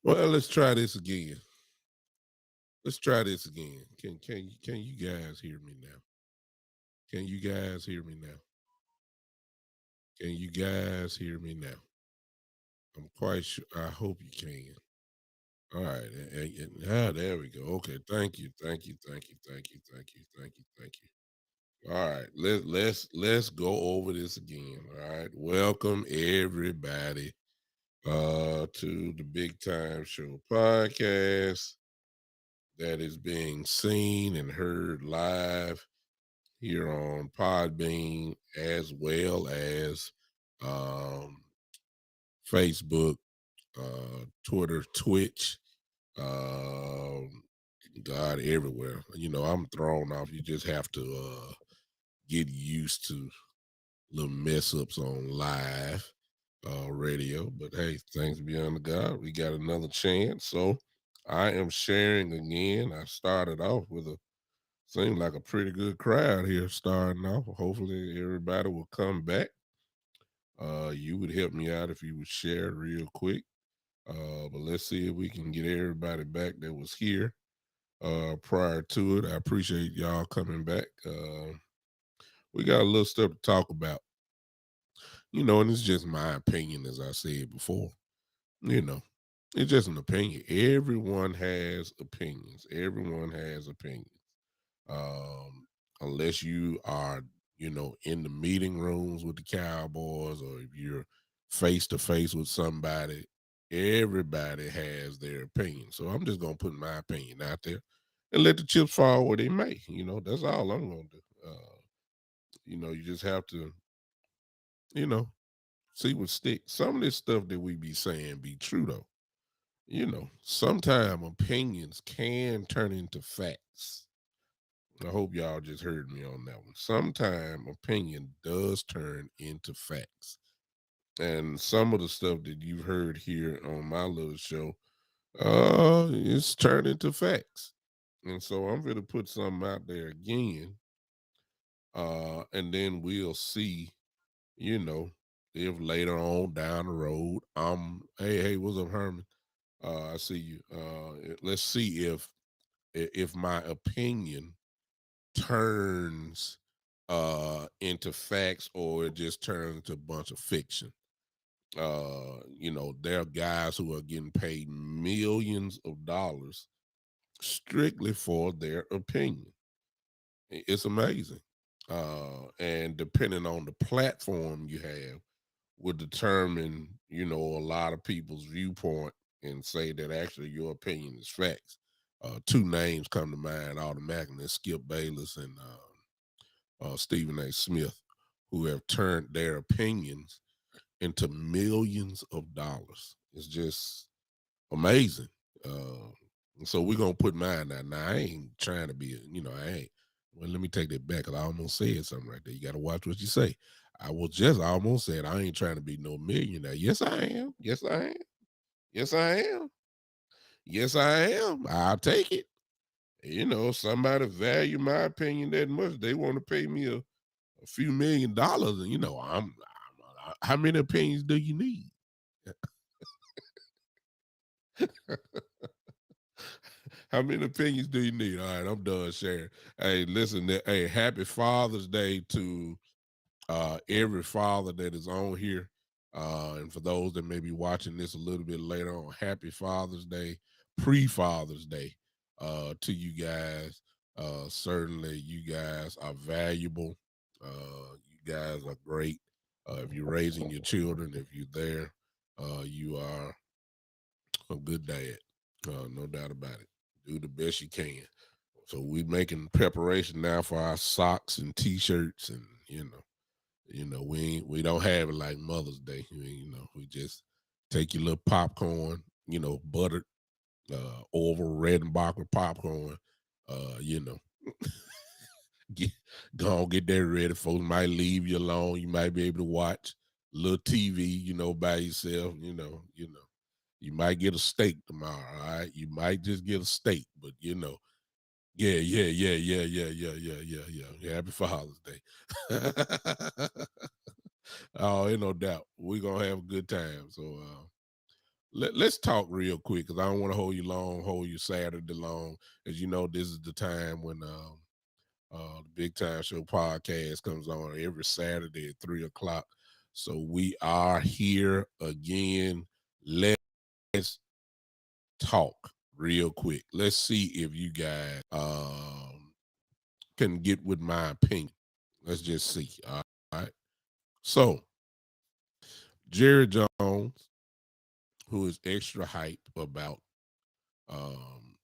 Well, let's try this again. Let's try this again. Can you guys hear me now? Can you guys hear me now? Can you guys hear me now? I'm quite sure. I hope you can. All right. There we go. Okay. Thank you. Thank you. Thank you. Thank you. Thank you. Thank you. Thank you. All right. Let's go over this again. All right. Welcome everybody to the Big Time Show podcast that is being seen and heard live here on Podbean as well as um, Facebook, Twitter, Twitch, um, God, everywhere. You know, I'm thrown off. You just have to get used to little mess ups on live radio. But hey, thanks be unto God. We got another chance. So I am sharing again. I started off with a seemed like a pretty good crowd here starting off. Hopefully everybody will come back. You would help me out if you would share real quick. But let's see if we can get everybody back that was here prior to it. I appreciate y'all coming back. We got a little stuff to talk about, you know, and it's just my opinion, as I said before. You know, it's just an opinion. Everyone has opinions. Everyone has opinions. Um, Unless you are, you know, in the meeting rooms with the Cowboys or if you're face to face with somebody, everybody has their opinion. So I'm just gonna put my opinion out there and let the chips fall where they may. You know, that's all I'm gonna do. You know, you just have to, you know, see what sticks. Some of this stuff that we be saying be true though. You know, sometimes opinions can turn into facts. I hope y'all just heard me on that one. Sometime opinion does turn into facts. And some of the stuff that you've heard here on my little show, it's turned into facts. And so I'm gonna put something out there again. And then we'll see, you know, if later on down the road, hey, what's up, Herman? I see you. Let's see if my opinion turns into facts or it just turns into a bunch of fiction. You know, there are guys who are getting paid millions of dollars strictly for their opinion. It's amazing. And depending on the platform you have will determine, you know, a lot of people's viewpoint and say that actually your opinion is facts. Two names come to mind automatically: Skip Bayless and Stephen A. Smith, who have turned their opinions into millions of dollars. It's just amazing. So we're gonna put mine out. Now I ain't trying to be, you know, I ain't. Well, let me take that back because I almost said something right there. You got to watch what you say. I was just almost said I ain't trying to be no millionaire. Yes, I am. Yes, I am. Yes, I am. Yes, I am. I'll take it. Somebody value my opinion that much. They want to pay me a few $1 million, and how many opinions do you need? How many opinions do you need? All right, I'm done sharing. Hey, listen, hey, happy Father's Day to every father that is on here. And for those that may be watching this a little bit later on, happy Father's Day, pre-Father's Day to you guys. Certainly you guys are valuable. You guys are great. If you're raising your children, if you're there, you are a good dad. No doubt about it. Do the best you can. So we making preparation now for our socks and t-shirts, and we don't have it like Mother's Day. We just take your little popcorn, buttered, Orville Redenbacher popcorn, you know, get, go on, get that ready. Folks might leave you alone. You might be able to watch a little TV, by yourself. You might get a steak tomorrow. All right, you might just get a steak, but yeah, yeah, yeah, yeah, yeah, yeah, yeah, yeah, yeah. Yeah, happy Father's Day. Oh, ain't no doubt. We're gonna have a good time. So let's talk real quick because I don't want to hold you Saturday long. As you know, this is the time when the Big Time Show podcast comes on every Saturday at 3 o'clock. So we are here again. Let's talk real quick. Let's see if you guys can get with my opinion. Let's just see. All right. So Jerry Jones, who is extra hype about um,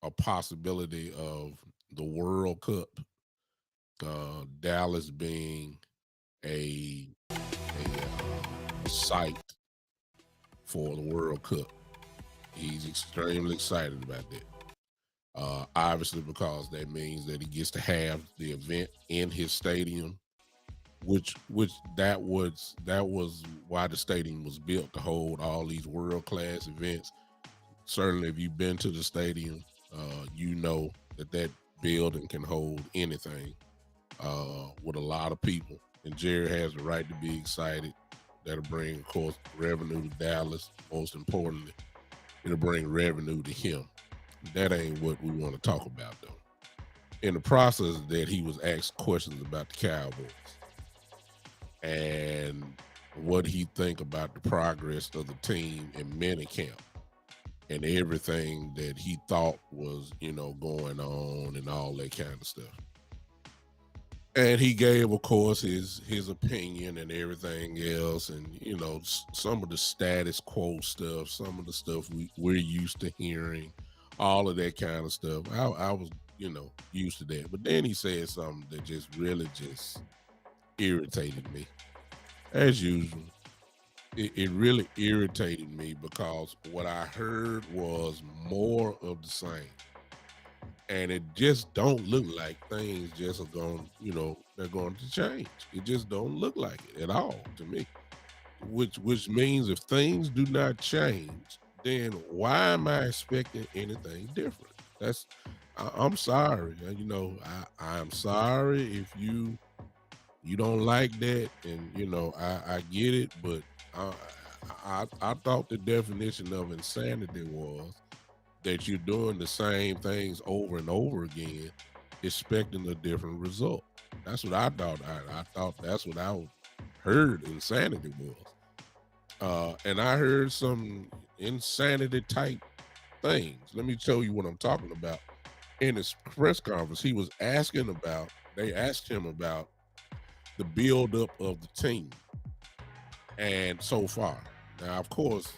a possibility of the World Cup, Dallas being a site for the World Cup. He's extremely excited about that. Obviously, because that means that he gets to have the event in his stadium, which that was why the stadium was built, to hold all these world class events. Certainly, if you've been to the stadium, you know that building can hold anything with a lot of people. And Jerry has the right to be excited. That'll bring, of course, revenue to Dallas. Most importantly, it'll bring revenue to him. That ain't what we want to talk about, though. In the process of that, he was asked questions about the Cowboys and what he think about the progress of the team in minicamp and everything that he thought was, going on and all that kind of stuff. And he gave, of course, his opinion and everything else, and some of the status quo stuff, some of the stuff we're used to hearing, all of that kind of stuff. I was, used to that. But then he said something that just really just irritated me, as usual. It really irritated me because what I heard was more of the same. And it just don't look like things just are going, they're going to change. It just don't look like it at all to me. Which means if things do not change, then why am I expecting anything different? I'm sorry. I'm sorry if you don't like that, and I get it, but I, I thought the definition of insanity was that you're doing the same things over and over again, expecting a different result. That's what I thought. I thought that's what I heard insanity was. And I heard some insanity type things. Let me tell you what I'm talking about. In his press conference, they asked him about the buildup of the team. And so far, now, of course,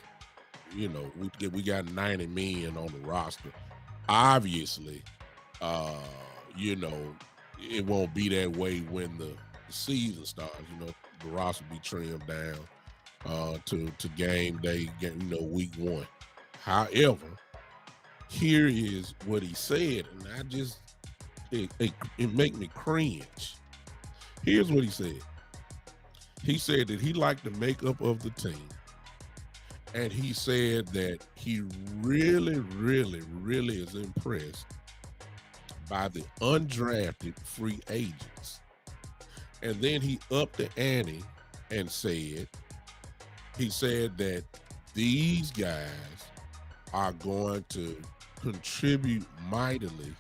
we got 90 men on the roster. Obviously, uh, you know, it won't be that way when the season starts. The roster will be trimmed down to game day, week one. However, here is what he said, and it make me cringe. Here's what he said. He said that he liked the makeup of the team. And he said that he really, really, really is impressed by the undrafted free agents. And then he upped the ante and he said that these guys are going to contribute mightily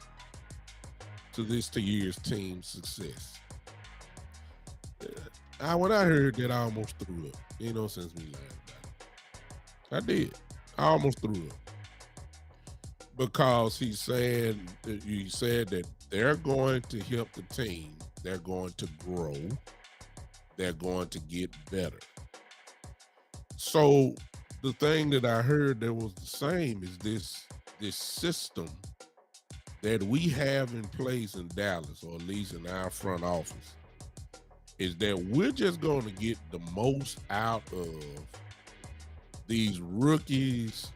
to this year's team success. When I heard that, I almost threw up. You know, since we learned about it. I did. I almost threw up. Because he said that they're going to help the team. They're going to grow. They're going to get better. So the thing that I heard that was the same is this system that we have in place in Dallas, or at least in our front office, is that we're just going to get the most out of these rookies,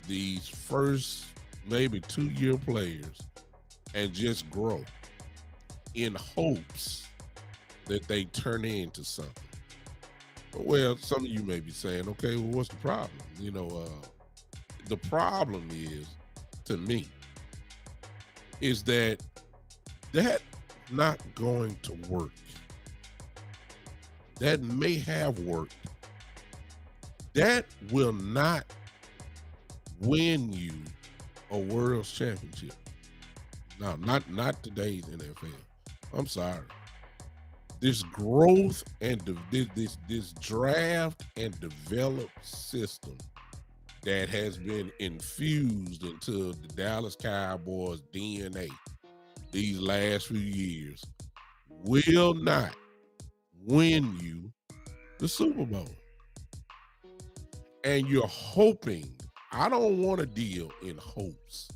these first maybe 2-year players, and just grow in hopes that they turn into something. Well, some of you may be saying, okay, well, what's the problem? You know, the problem is, to me, is that not going to work. That may have worked. That will not win you a world championship. No, not today's NFL. I'm sorry. This growth and this draft and develop system that has been infused into the Dallas Cowboys DNA these last few years will not win you the Super Bowl. And you're hoping. I don't want to deal in hopes.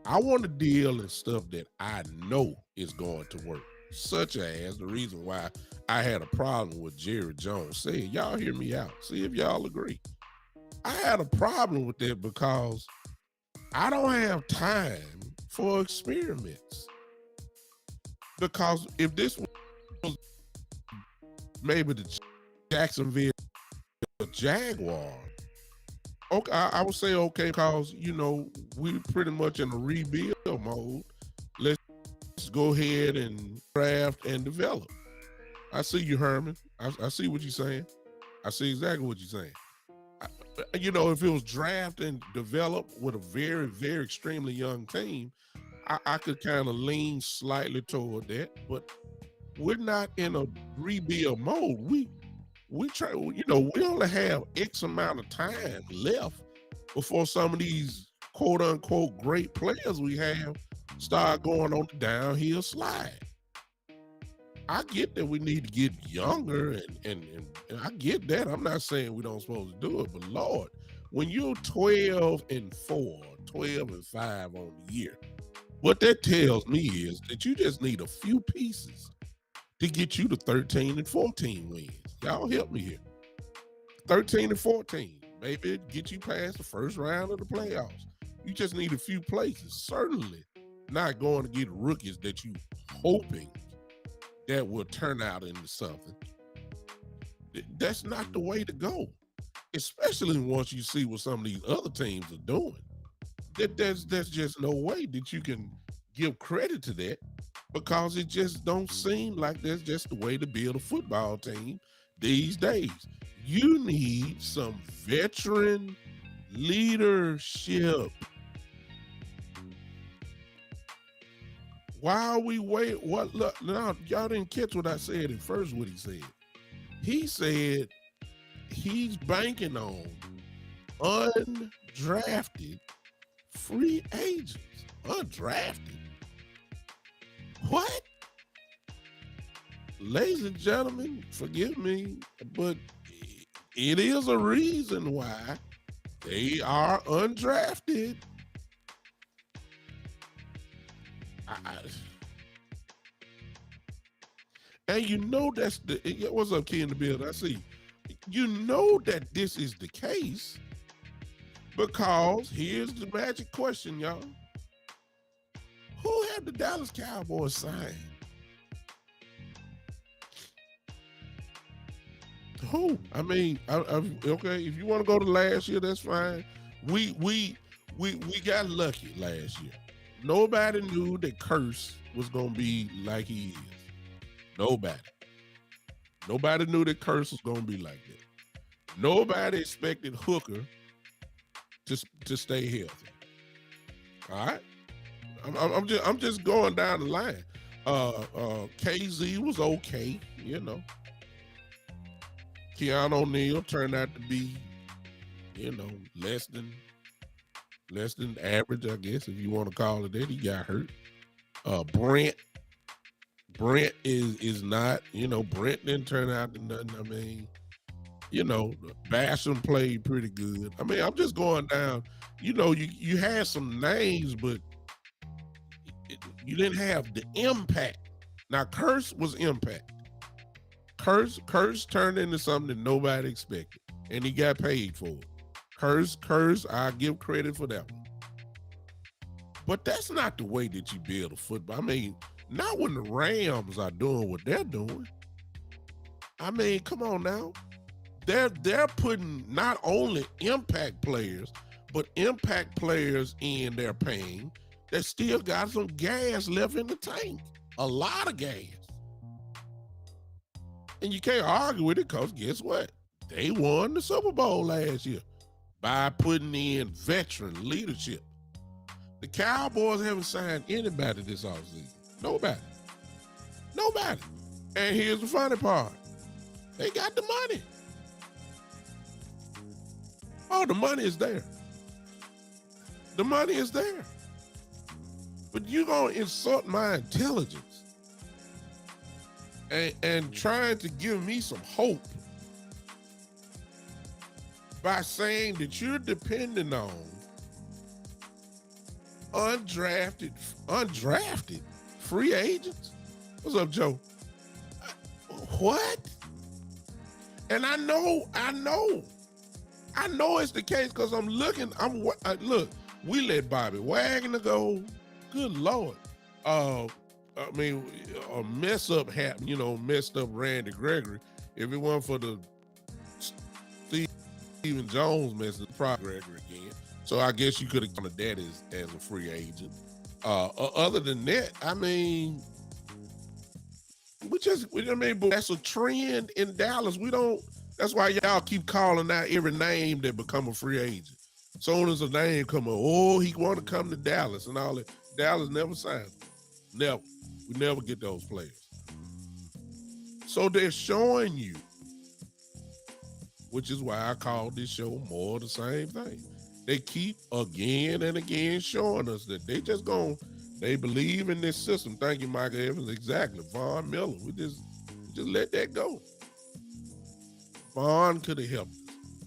I want to deal in stuff that I know is going to work, such as the reason why I had a problem with Jerry Jones saying, y'all hear me out. See if y'all agree. I had a problem with that because I don't have time for experiments. Because if this was maybe the Jacksonville Jaguars, okay, I would say okay, because you know we pretty much in a rebuild mode. Let's go ahead and draft and develop. I see you, Herman. I see what you're saying. I see exactly what you're saying. You know, if it was draft and develop with a very, very extremely young team, I could kind of lean slightly toward that. But we're not in a rebuild mode. We try, you know, we only have X amount of time left before some of these quote unquote great players we have start going on the downhill slide. I get that we need to get younger and I get that. I'm not saying we don't supposed to do it, but Lord, when you're 12-4, 12-5 on the year, what that tells me is that you just need a few pieces to get you to 13-14 wins. Y'all help me here. 13-14. Maybe it get you past the first round of the playoffs. You just need a few places. Certainly not going to get rookies that you hoping that will turn out into something. That's not the way to go. Especially once you see what some of these other teams are doing. There's just no way that you can give credit to that, because it just don't seem like that's just the way to build a football team these days. You need some veteran leadership. While we wait, what? Look, now y'all didn't catch what I said at first. What he said? He said he's banking on undrafted free agents. Undrafted. What? Ladies and gentlemen, forgive me, but it is a reason why they are undrafted. And you know that's the what's up, Key in the building? I see. You know that this is the case because here's the magic question, y'all. Who have the Dallas Cowboys signed? Who? I mean, okay. If you want to go to last year, that's fine. We we we got lucky last year. Nobody knew that Curse was gonna be like he is. Nobody. Nobody knew that Curse was gonna be like that. Nobody expected Hooker to stay healthy. All right. I'm just going down the line. KZ was okay. Keanu O'Neal turned out to be, you know, less than average, I guess, if you want to call it that. He got hurt. Brent is not, Brent didn't turn out to nothing. I mean, Basham played pretty good. I mean, I'm just going down. You had some names, but you didn't have the impact. Now, Curse was impact. Curse turned into something that nobody expected, and he got paid for it. Curse, I give credit for that one. But that's not the way that you build a football. I mean, not when the Rams are doing what they're doing. I mean, come on now. They're putting not only impact players, but impact players in their paying that still got some gas left in the tank. A lot of gas. And you can't argue with it because guess what? They won the Super Bowl last year by putting in veteran leadership. The Cowboys haven't signed anybody this offseason. Nobody. Nobody. And here's the funny part. They got the money. Oh, the money is there. The money is there. But you're going to insult my intelligence and trying to give me some hope by saying that you're depending on undrafted free agents. What's up, Joe? What? And I know it's the case because I'm looking. Look. We let Bobby Wagner go. Good Lord. I mean, a mess up happened. Messed up Randy Gregory. If it weren't for the Stephen Jones mess, it's probably Gregory again. So I guess you could have counted that as a free agent. Other than that, I mean, but that's a trend in Dallas. That's why y'all keep calling out every name that become a free agent. Soon as a name come up, he want to come to Dallas and all that. Dallas never signed him. Never. We never get those players. So they're showing you, which is why I call this show more the same thing. They keep again and again showing us that they believe in this system. Thank you, Michael Evans. Exactly. Von Miller. We just let that go. Von could have helped us.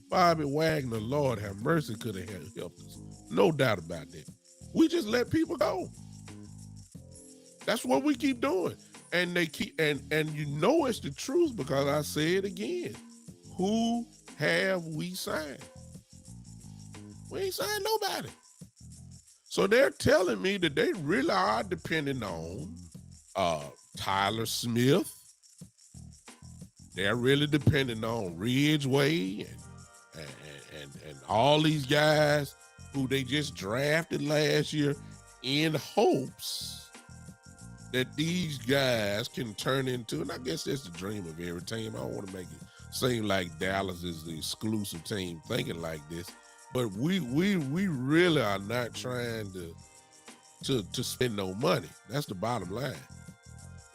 Bobby Wagner, Lord have mercy, could have helped us. No doubt about that. We just let people go. That's what we keep doing. And they keep and it's the truth because I say it again. Who have we signed? We ain't signed nobody. So they're telling me that they really are depending on Tyler Smith. They're really depending on Ridgeway and all these guys who they just drafted last year in hopes that these guys can turn into, and I guess that's the dream of every team. I don't want to make it seem like Dallas is the exclusive team thinking like this, but we really are not trying to spend no money. That's the bottom line.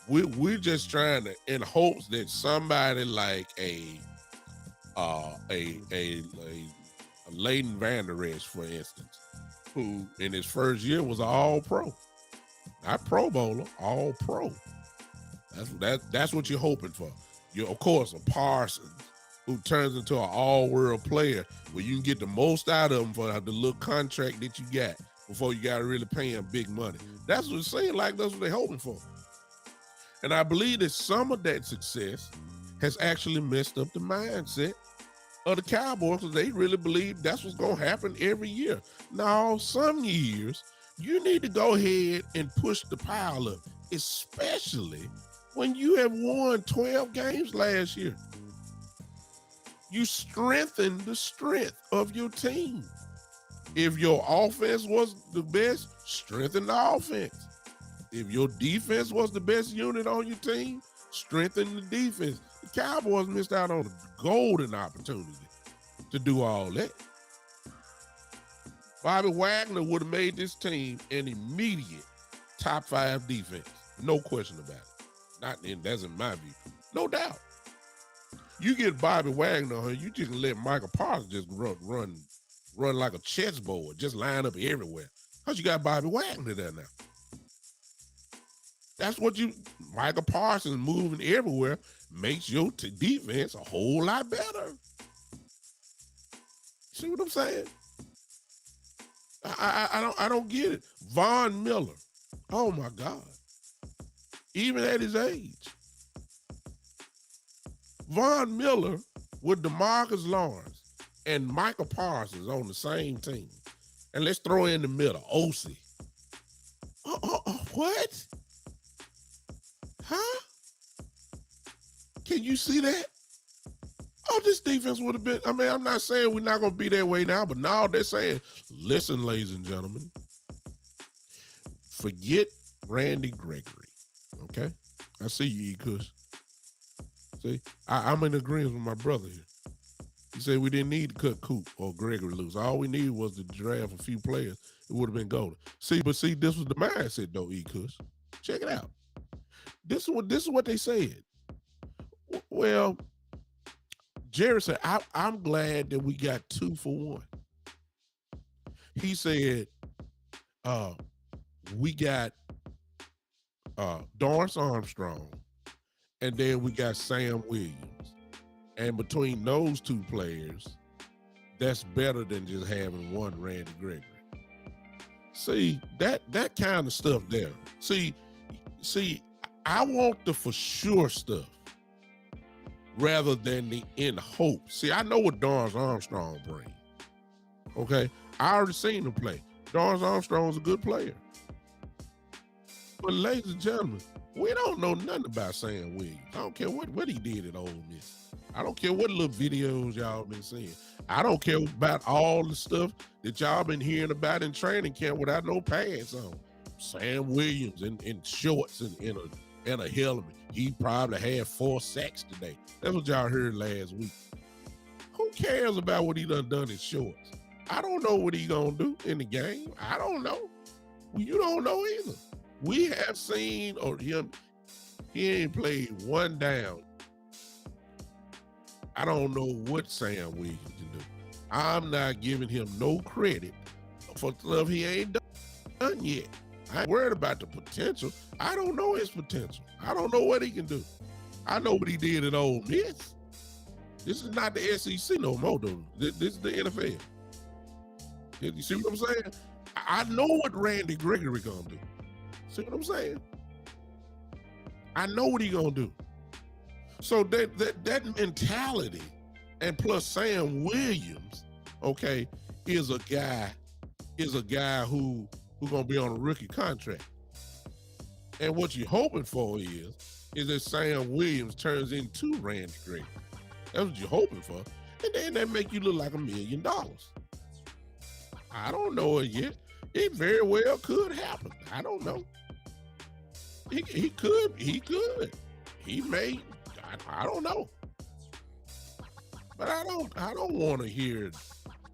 We're just trying to, in hopes that somebody like a Leighton Vander Esch, for instance, who in his first year was all pro, not Pro Bowler, all pro. That's what you're hoping for. Of course, a Parsons who turns into an all-world player where you can get the most out of him for the little contract that you got before you got to really pay him big money. That's what it's saying. Like that's what they're hoping for. And I believe that some of that success has actually messed up the mindset of the Cowboys because they really believe that's what's going to happen every year. Now, some years, you need to go ahead and push the pile up, especially when you have won 12 games last year. You strengthen the strength of your team. If your offense was the best, strengthen the offense. If your defense was the best unit on your team, strengthen the defense. The Cowboys missed out on a golden opportunity to do all that. Bobby Wagner would have made this team an immediate top 5 defense. No question about it. Not in that's in my view. No doubt. You get Bobby Wagner, you just let Michael Parsons just run like a chessboard, just line up everywhere. Because you got Bobby Wagner there now. That's what Michael Parsons moving everywhere makes your defense a whole lot better. See what I'm saying? I don't get it. Von Miller. Oh my God. Even at his age. Von Miller with DeMarcus Lawrence and Michael Parsons on the same team. And let's throw in the middle, OC. What? Huh? Can you see that? Oh, this defense would have been, I'm not saying we're not going to be that way now, but now they're saying, listen, ladies and gentlemen, forget Randy Gregory, okay? I see you, E-Kush. See, I'm in agreement with my brother here. He said we didn't need to cut Coop or Gregory loose. All we needed was to draft a few players. It would have been golden. See, this was the mindset, though, E-Kush. Check it out. This is what they said. Well, Jerry said, I'm glad that we got 2 for 1. He said, we got Dorrance Armstrong, and then we got Sam Williams. And between those 2 players, that's better than just having one Randy Gregory. See, that kind of stuff there. See, I want the for sure stuff rather than the in hope. See, I know what Dorrance Armstrong brings. Okay? I already seen him play. Dorrance Armstrong's a good player. But ladies and gentlemen, we don't know nothing about Sam Williams. I don't care what he did at Ole Miss. I don't care what little videos y'all been seeing. I don't care about all the stuff that y'all been hearing about in training camp without no pants on. Sam Williams in shorts and a helmet. He probably had 4 sacks today. That's what y'all heard last week. Who cares about what he done in shorts? I don't know what he gonna do in the game. I don't know. You don't know either. We have seen him. He ain't played 1 down. I don't know what Sam Williams can do. I'm not giving him no credit for stuff he ain't done yet. I ain't worried about the potential. I don't know his potential. I don't know what he can do. I know what he did at Ole Miss. This is not the SEC no more, though. This is the NFL. You see what I'm saying? I know what Randy Gregory gonna do. See what I'm saying? I know what he gonna do. So that mentality, and plus Sam Williams, okay, is a guy who gonna be on a rookie contract. And what you're hoping for is that Sam Williams turns into Randy Gregory. That's what you're hoping for. And then that make you look like $1 million. I don't know it yet. It very well could happen. I don't know. He could. He may. I don't know. But I don't want to hear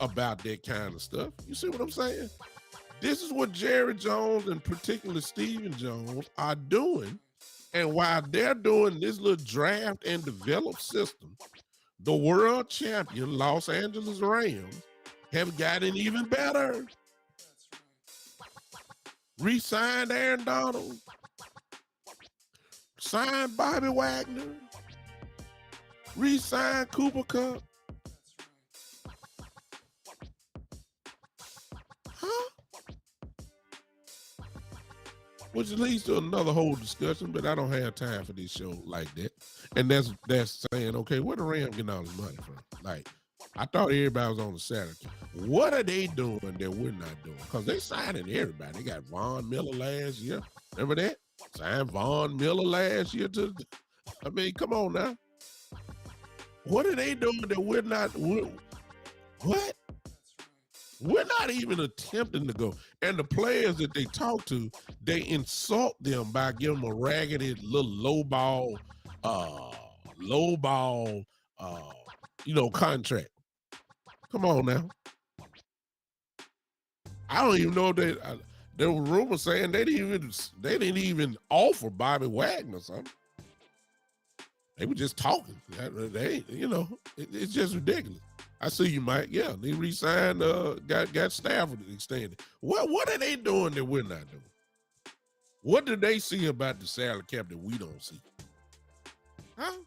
about that kind of stuff. You see what I'm saying? This is what Jerry Jones and particularly Stephen Jones are doing. And while they're doing this little draft and develop system, the world champion Los Angeles Rams have gotten even better. Re-signed Aaron Donald. Signed Bobby Wagner. Re-signed Cooper Kupp. Huh? Which leads to another whole discussion, but I don't have time for this show like that. And that's saying, okay, where the Rams getting all this money from? Like, I thought everybody was on the Saturday. What are they doing that we're not doing? Because they signing everybody. They got Von Miller last year. Remember that? Signed Von Miller last year too. I mean, come on now. What are they doing that what? We're not even attempting to go. And the players that they talk to, they insult them by giving them a raggedy little uh, low ball, uh, contract. Come on now. I don't even know if there were rumors saying they didn't even offer Bobby Wagner something. They were just talking. It's just ridiculous. I see you, Mike. Yeah, they re-signed, got Stafford extended. What are they doing that we're not doing? What do they see about the salary cap that we don't see? Huh?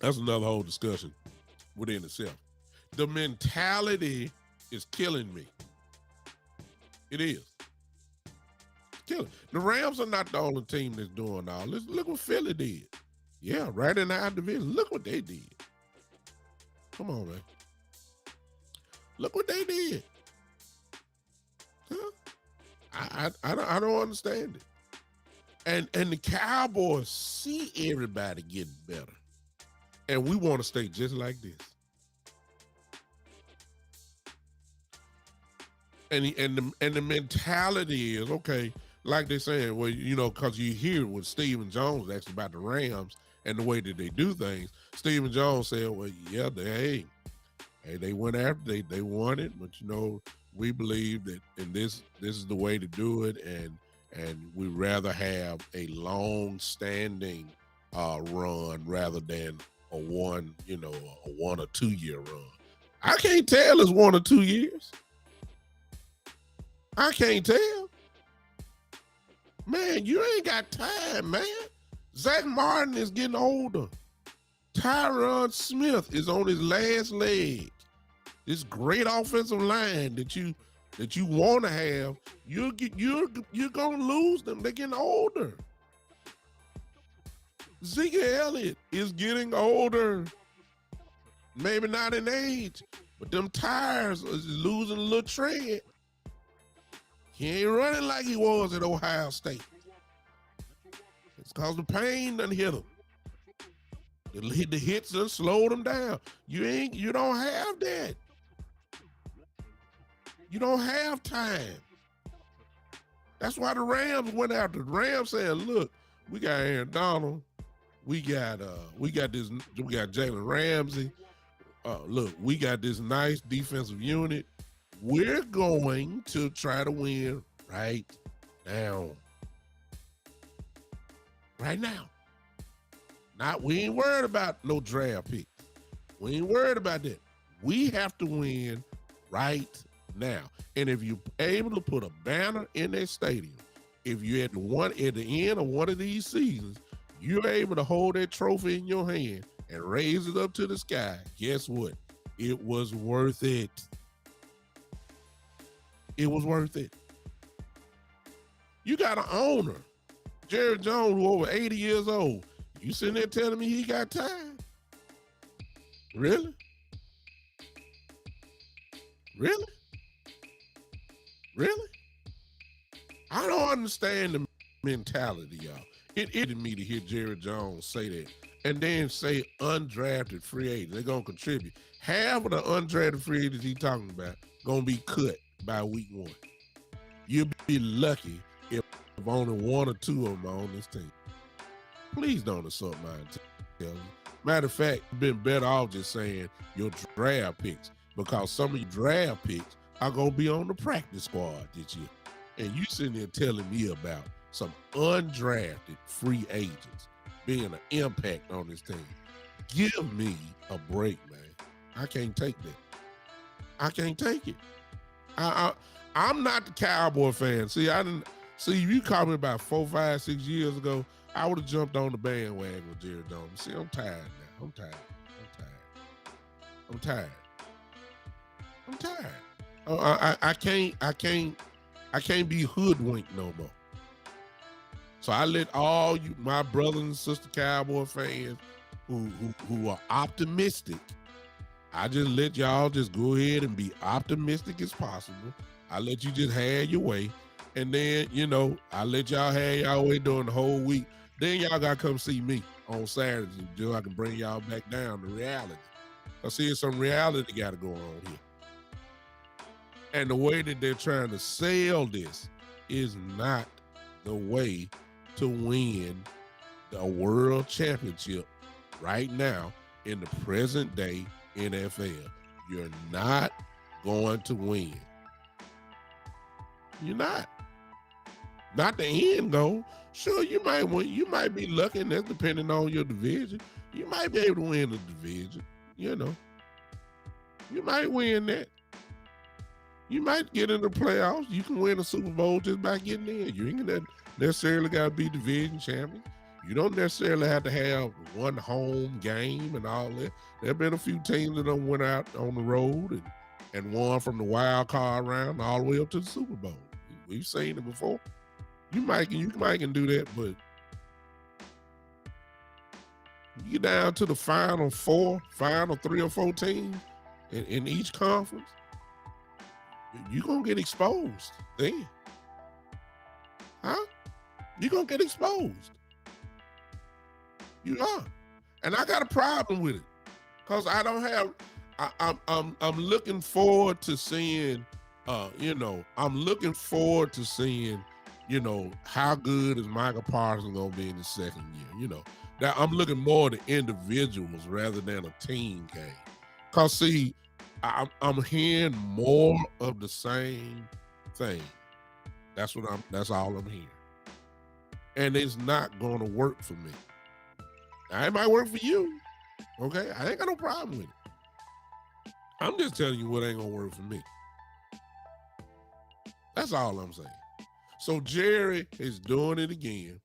That's another whole discussion within itself. The mentality is killing me. It is. It's killing. The Rams are not the only team that's doing all this. Look what Philly did. Yeah, right in our division. Look what they did. Come on, man. Look what they did. Huh? I don't understand it. And the Cowboys see everybody getting better. And we want to stay just like this. And the mentality is, okay, like they're saying, well, because you hear what Stephen Jones asked about the Rams and the way that they do things. Stephen Jones said, well, yeah, hey, they went after, they won it, but we believe that this is the way to do it, and we rather have a long-standing run rather than a 1 or 2 year run. I can't tell it's 1 or 2 years. I can't tell. Man, you ain't got time, man. Zach Martin is getting older. Tyron Smith is on his last leg. This great offensive line that you want to have, you're gonna lose them. They're getting older. Zeke Elliott is getting older. Maybe not in age, but them tires is losing a little tread. He ain't running like he was at Ohio State. It's because the pain done hit him. The hits done slowed him down. You don't have that. You don't have time. That's why the Rams went after. The Rams saying, look, we got Aaron Donald. We got Jalen Ramsey. Look, we got this nice defensive unit. We're going to try to win right now. Right now. We ain't worried about no draft picks. We ain't worried about that. We have to win right now. And if you're able to put a banner in that stadium, if you're at the end of one of these seasons, you're able to hold that trophy in your hand and raise it up to the sky, guess what? It was worth it. It was worth it. You got an owner, Jerry Jones, who over 80 years old. You sitting there telling me he got time? Really? Really? Really? I don't understand the mentality, y'all. It irritated me to hear Jerry Jones say that and then say undrafted free agents. They're going to contribute. Half of the undrafted free agents he talking about going to be cut by week 1. You'll be lucky if only 1 or 2 of them are on this team. Please don't insult my intelligence. Matter of fact, you've been better off just saying your draft picks, because some of your draft picks are going to be on the practice squad this year. And you sitting there telling me about some undrafted free agents being an impact on this team. Give me a break, man. I can't take that. I can't take it. I'm not the Cowboy fan. See, you called me about 4, 5, 6 years ago. I would have jumped on the bandwagon with Jerry Jones. See, I'm tired now. I'm tired. I can't be hoodwinked no more. So I let all you, my brothers and sister Cowboy fans who are optimistic, I just let y'all just go ahead and be optimistic as possible. I let you just have your way. And then, I let y'all have y'all way during the whole week. Then y'all got to come see me. on Saturdays, so I can bring y'all back down to reality. I see some reality got to go on here. And the way that they're trying to sell this is not the way to win the world championship right now in the present day NFL. You're not going to win. You're not. Not the end goal. Sure, you might win. You might be lucky, and that's depending on your division. You might be able to win the division. You know, you might win that. You might get in the playoffs. You can win a Super Bowl just by getting in. You ain't necessarily got to be division champion. You don't necessarily have to have one home game and all that. There have been a few teams that done went out on the road and won from the wild card round all the way up to the Super Bowl. We've seen it before. You might can do that, but you get down to the final three or four teams in each conference, you're going to get exposed then. Huh? You're going to get exposed. You are. And I got a problem with it because I don't have, I'm looking forward to seeing, I'm looking forward to seeing, how good is Michael Parsons going to be in the second year, Now, I'm looking more to individuals rather than a team game. Because, see, I'm hearing more of the same thing. That's all I'm hearing. And it's not going to work for me. Now, it might work for you. Okay? I ain't got no problem with it. I'm just telling you what ain't going to work for me. That's all I'm saying. So Jerry is doing it again.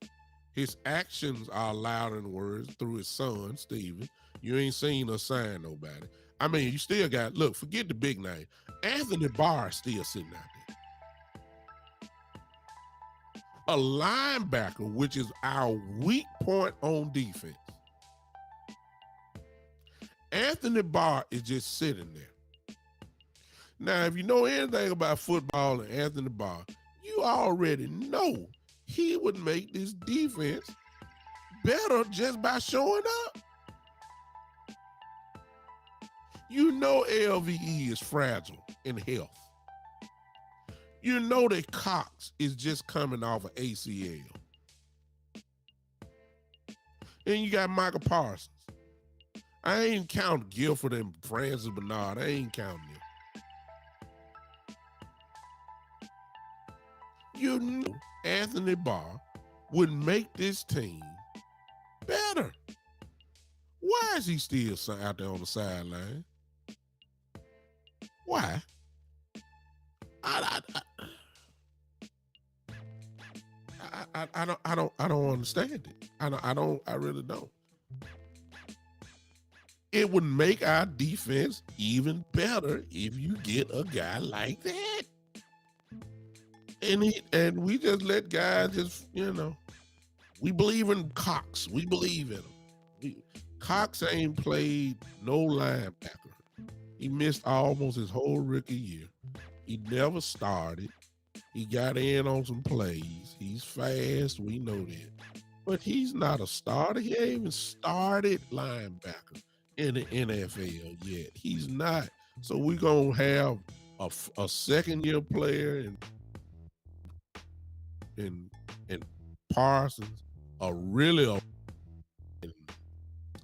His actions are louder than words through his son, Steven. You ain't seen or signed nobody. I mean, you still got, look, forget the big name. Anthony Barr is still sitting out there. A linebacker, which is our weak point on defense. Anthony Barr is just sitting there. Now, if you know anything about football and Anthony Barr, you already know he would make this defense better just by showing up. You know LVE is fragile in health. You know that Cox is just coming off of ACL. And you got Michael Parsons. I ain't counting Guilford and Francis Bernard. I ain't counting them. You know Anthony Barr would make this team better. Why is he still out there on the sideline? Why? I don't understand it. I really don't. It would make our defense even better if you get a guy like that. And we just let guys just, we believe in Cox. We believe in him. Cox ain't played no linebacker. He missed almost his whole rookie year. He never started. He got in on some plays. He's fast. We know that. But he's not a starter. He ain't even started linebacker in the NFL yet. He's not. So we're going to have a second-year player and Parsons are really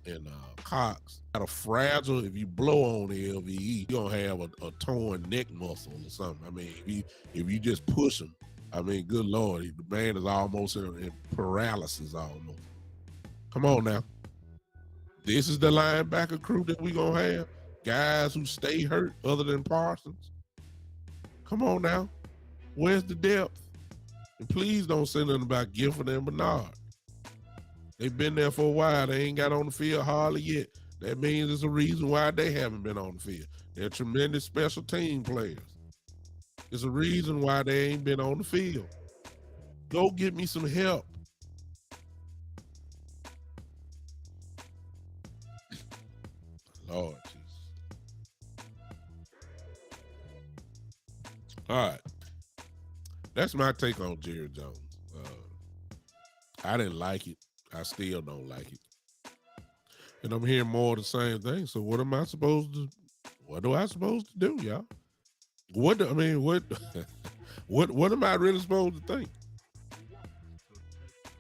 and Cox got a fragile. If you blow on the LVE, you're gonna have a torn neck muscle or something. I mean, if you just push him, I mean, good Lord, the man is almost in paralysis almost. Come on now. This is the linebacker crew that we gonna have. Guys who stay hurt other than Parsons. Come on now. Where's the depth? And please don't say nothing about Gifford and Bernard. They've been there for a while. They ain't got on the field hardly yet. That means there's a reason why they haven't been on the field. They're tremendous special team players. There's a reason why they ain't been on the field. Go get me some help. Lord Jesus. All right. That's my take on Jerry Jones. I didn't like it. I still don't like it. and I'm hearing more of the same thing. So what am I supposed to? What do I supposed to do, y'all? I mean? What? What am I really supposed to think?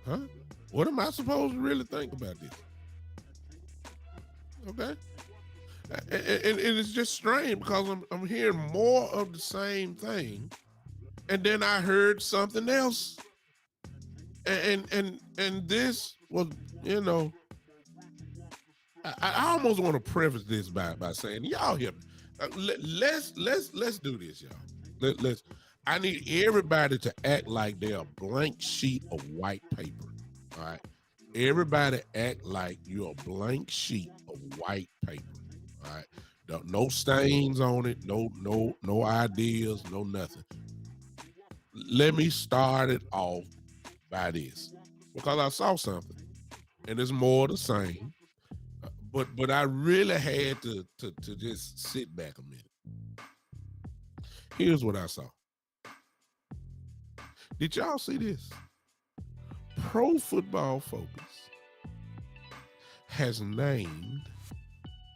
Huh? What am I supposed to really think about this? Okay, and it's just strange because I'm hearing more of the same thing, and then I heard something else, and this was, you know, I almost want to preface this by saying, y'all hear me. Let's do this, y'all. Let's. I need everybody to act like they're a blank sheet of white paper. All right. Everybody act like you're a blank sheet of white paper. All right. No stains on it. No ideas. No nothing. Let me start it off by this because I saw something, and it's more the same. But I really had to just sit back a minute. Here's what I saw. Did y'all see this? Pro Football Focus has named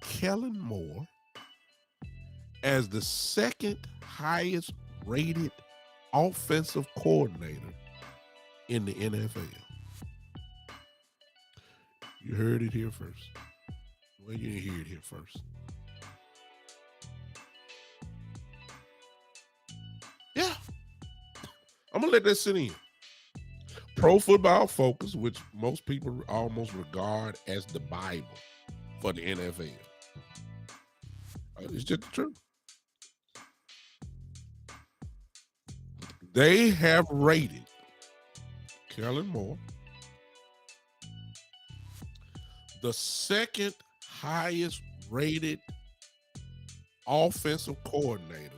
Kellen Moore as the second highest rated offensive coordinator in the NFL. You heard it here first. Well, you didn't hear it here first. Yeah. I'm going to let that sit in. Pro Football Focus, which most people almost regard as the Bible for the NFL. It's just the truth. They have rated Kellen Moore the second highest rated offensive coordinator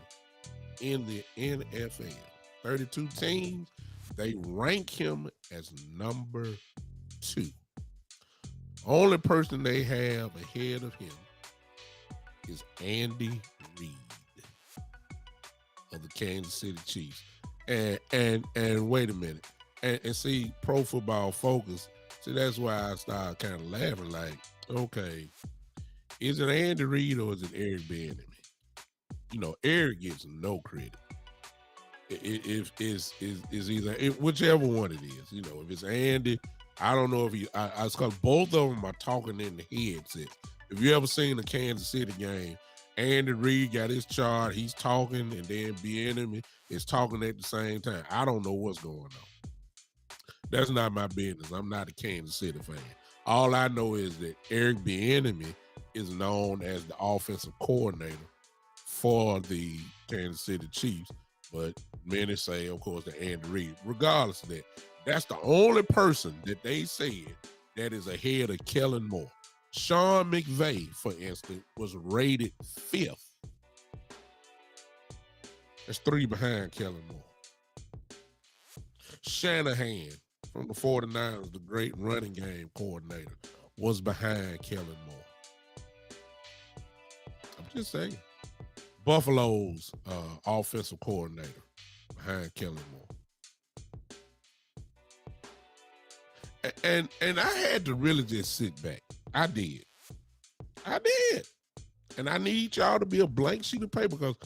in the NFL. 32 teams, they rank him as number 2. Only person they have ahead of him is Andy Reid of the Kansas City Chiefs. And wait a minute. And see, Pro Football Focus, see, that's why I started kind of laughing like, okay, is it Andy Reid or is it Eric Bieniemy? You know, Eric gets no credit. If is either whichever one it is. You know, if it's Andy, I don't know if it's because both of them are talking in the headset. If you ever seen a Kansas City game, Andy Reid got his chart, he's talking, and then Bieniemy is talking at the same time. I don't know what's going on. That's not my business. I'm not a Kansas City fan. All I know is that Eric Bieniemy is known as the offensive coordinator for the Kansas City Chiefs, but many say, of course, that Andy Reid. Regardless of that, that's the only person that they said that is ahead of Kellen Moore. Sean McVay, for instance, was rated 5th. That's 3 behind Kellen Moore. Shanahan from the 49ers, the great running game coordinator, was behind Kellen Moore. I'm just saying. Buffalo's offensive coordinator behind Kellen Moore. And I had to really just sit back. I did. And I need y'all to be a blank sheet of paper because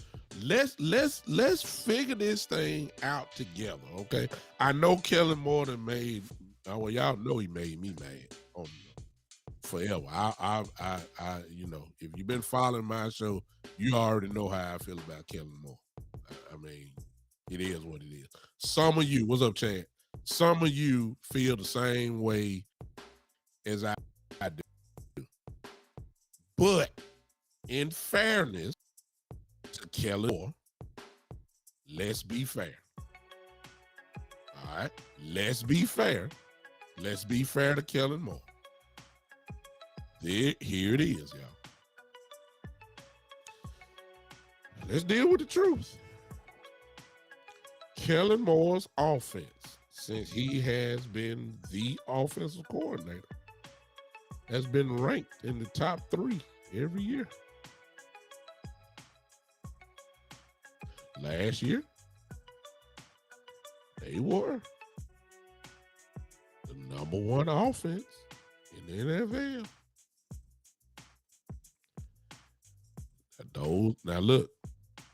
let's figure this thing out together, okay? I know Kellen Moore done made, well, y'all know he made me mad on forever. I you know, if you've been following my show, you already know how I feel about Kellen Moore. I mean, it is what it is. Some of you, what's up, Chad? Some of you feel the same way as I do. But in fairness to Kellen Moore, let's be fair. All right, let's be fair. Let's be fair to Kellen Moore. Here it is, y'all. Let's deal with the truth. Kellen Moore's offense, since he has been the offensive coordinator, has been ranked in the top 3 every year. Last year, they were the number 1 offense in the NFL. Now look,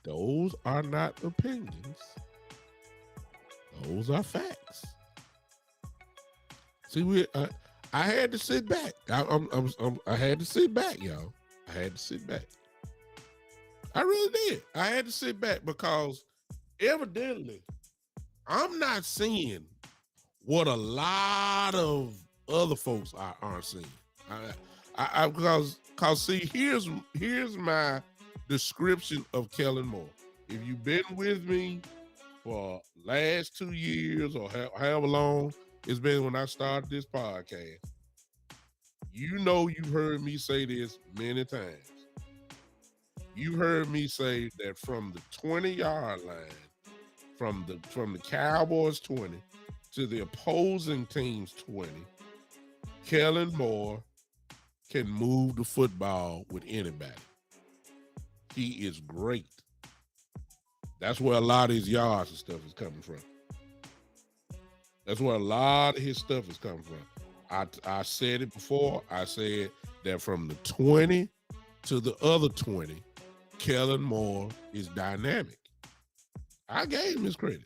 those are not opinions. Those are facts. See, I had to sit back. I had to sit back, y'all. I had to sit back. I really did. I had to sit back because evidently I'm not seeing what a lot of other folks aren't seeing. Because see, here's my description of Kellen Moore. If you've been with me for last 2 years or however long it's been when I started this podcast, you know you've heard me say this many times. You heard me say that from the 20-yard line, from the Cowboys 20 to the opposing team's 20, Kellen Moore can move the football with anybody. He is great. That's where a lot of his yards and stuff is coming from. That's where a lot of his stuff is coming from. I said it before. I said that from the 20 to the other 20, Kellen Moore is dynamic. I gave him his credit.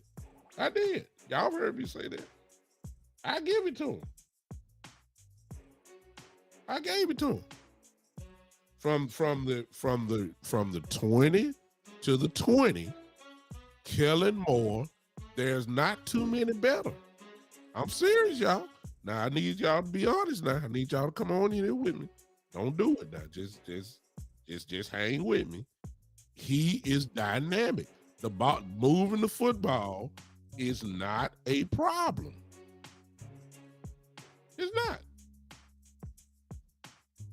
I did. Y'all heard me say that. I give it to him. I gave it to him. From the 20 to the 20, Kellen Moore, there's not too many better. I'm serious, y'all. Now I need y'all to be honest. Now I need y'all to come on in here with me. Don't do it now. Just hang with me. He is dynamic. The ball, moving the football is not a problem. It's not.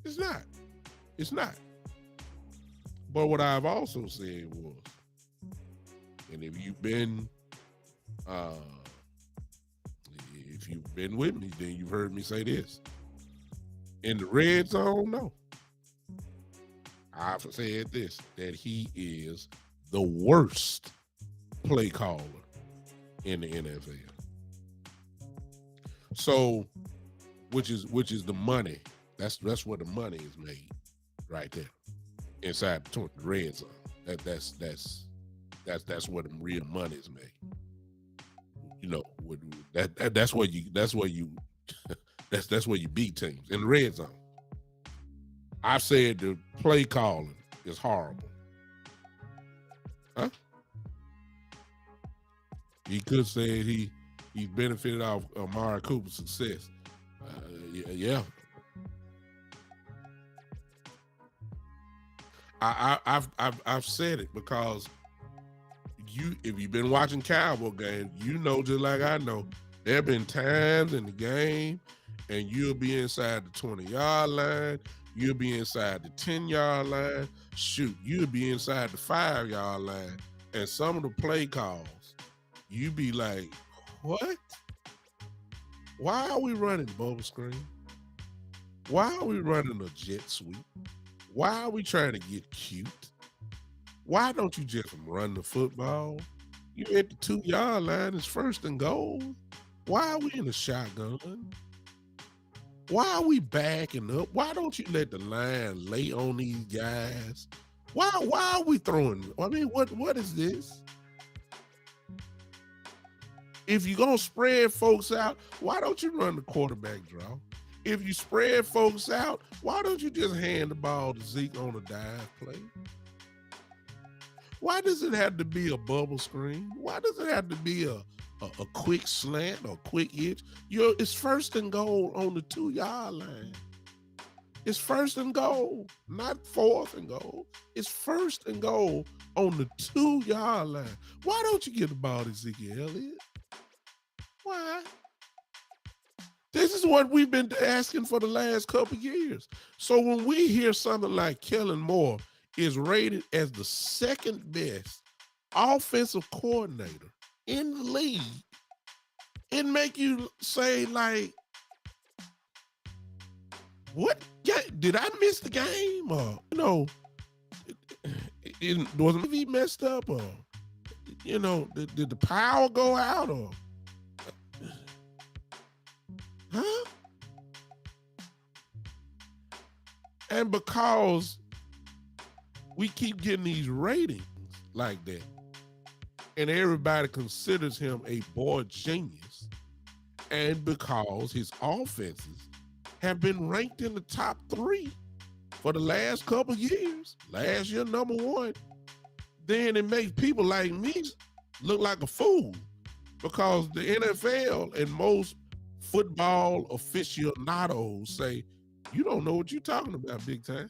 It's not. It's not. But what I've also said was, and if you've been with me, then you've heard me say this. In the red zone, no. I've said this, that he is the worst play caller in the NFL. So, which is the money. That's where the money is made, right there, inside the red zone. That's where the real money is made. You know, that's where you that's where you beat teams, in the red zone. I've said the play calling is horrible. Huh? He could say he benefited off Amari Cooper's success. Yeah. I've said it because if you've been watching Cowboy games, you know, just like I know, there have been times in the game and you'll be inside the 20-yard line, you'll be inside the 10-yard line, you'll be inside the 5-yard line, and some of the play calls, you be like, what? Why are we running bubble screen? Why are we running a jet sweep? Why are we trying to get cute? Why don't you just run the football? You at the 2-yard line, it's first and goal. Why are we in the shotgun? Why are we backing up? Why don't you let the line lay on these guys? Why are we throwing? I mean, what is this? If you're going to spread folks out, why don't you run the quarterback draw? If you spread folks out, why don't you just hand the ball to Zeke on a dive play? Why does it have to be a bubble screen? Why does it have to be a quick slant or quick hitch? It's first and goal on the 2-yard line. It's first and goal, not fourth and goal. It's first and goal on the 2-yard line. Why don't you get the ball to Ezekiel Elliott? Why? This is what we've been asking for the last couple of years. So when we hear something like Kellen Moore is rated as the second best offensive coordinator in the league, it make you say, like, what? Did I miss the game? Or, you know, was he messed up? Or, you know, did the power go out? Or, huh? And because We keep getting these ratings like that, and everybody considers him a boy genius. And because his offenses have been ranked in the top 3 for the last couple years, last year #1, then it makes people like me look like a fool because the NFL and most football aficionados say, you don't know what you're talking about, big time.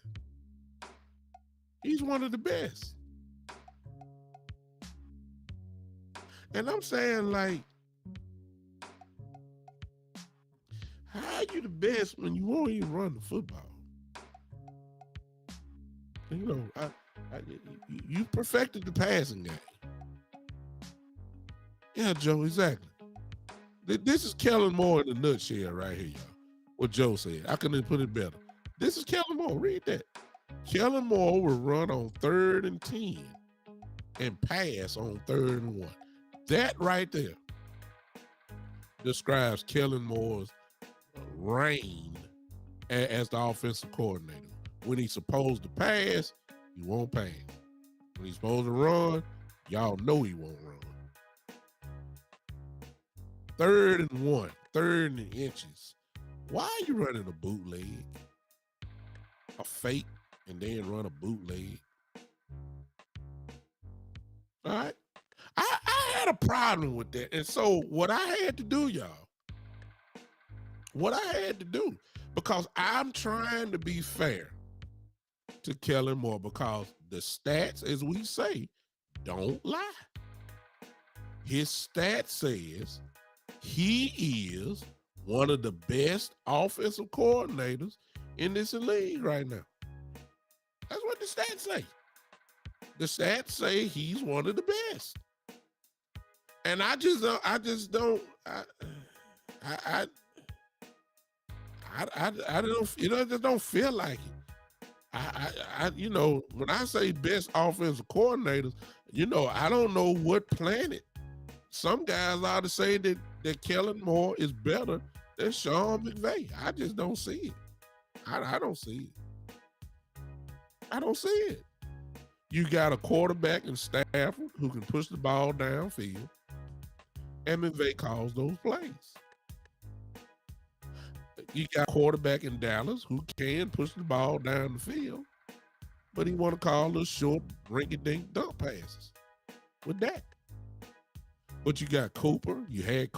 He's one of the best. And I'm saying, like, how are you the best when you won't even run the football? You know, you perfected the passing game. Yeah, Joe, exactly. This is Kellen Moore in a nutshell right here, y'all. What Joe said. I couldn't put it better. This is Kellen Moore. Read that. Kellen Moore will run on 3rd and 10 and pass on 3rd and 1. That right there describes Kellen Moore's reign as the offensive coordinator. When he's supposed to pass, he won't pass. When he's supposed to run, y'all know he won't run. 3rd and 1, 3rd and inches. Why are you running a bootleg? A fake and then run a bootleg? All right. I had a problem with that. And so what I had to do, y'all, because I'm trying to be fair to Kellen Moore, because the stats, as we say, don't lie. His stats says he is one of the best offensive coordinators in this league right now. That's what the stats say. The stats say he's one of the best. And I just don't, I don't, you know, I just don't feel like it. You know, when I say best offensive coordinators, you know, I don't know what planet. Some guys ought to say that Kellen Moore is better than Sean McVay. I just don't see it. I don't see it. I don't see it. You got a quarterback in Stafford who can push the ball downfield, and McVay calls those plays. You got a quarterback in Dallas who can push the ball down the field, but he want to call those short, rinky-dink dunk passes with that. But you got Cooper, you had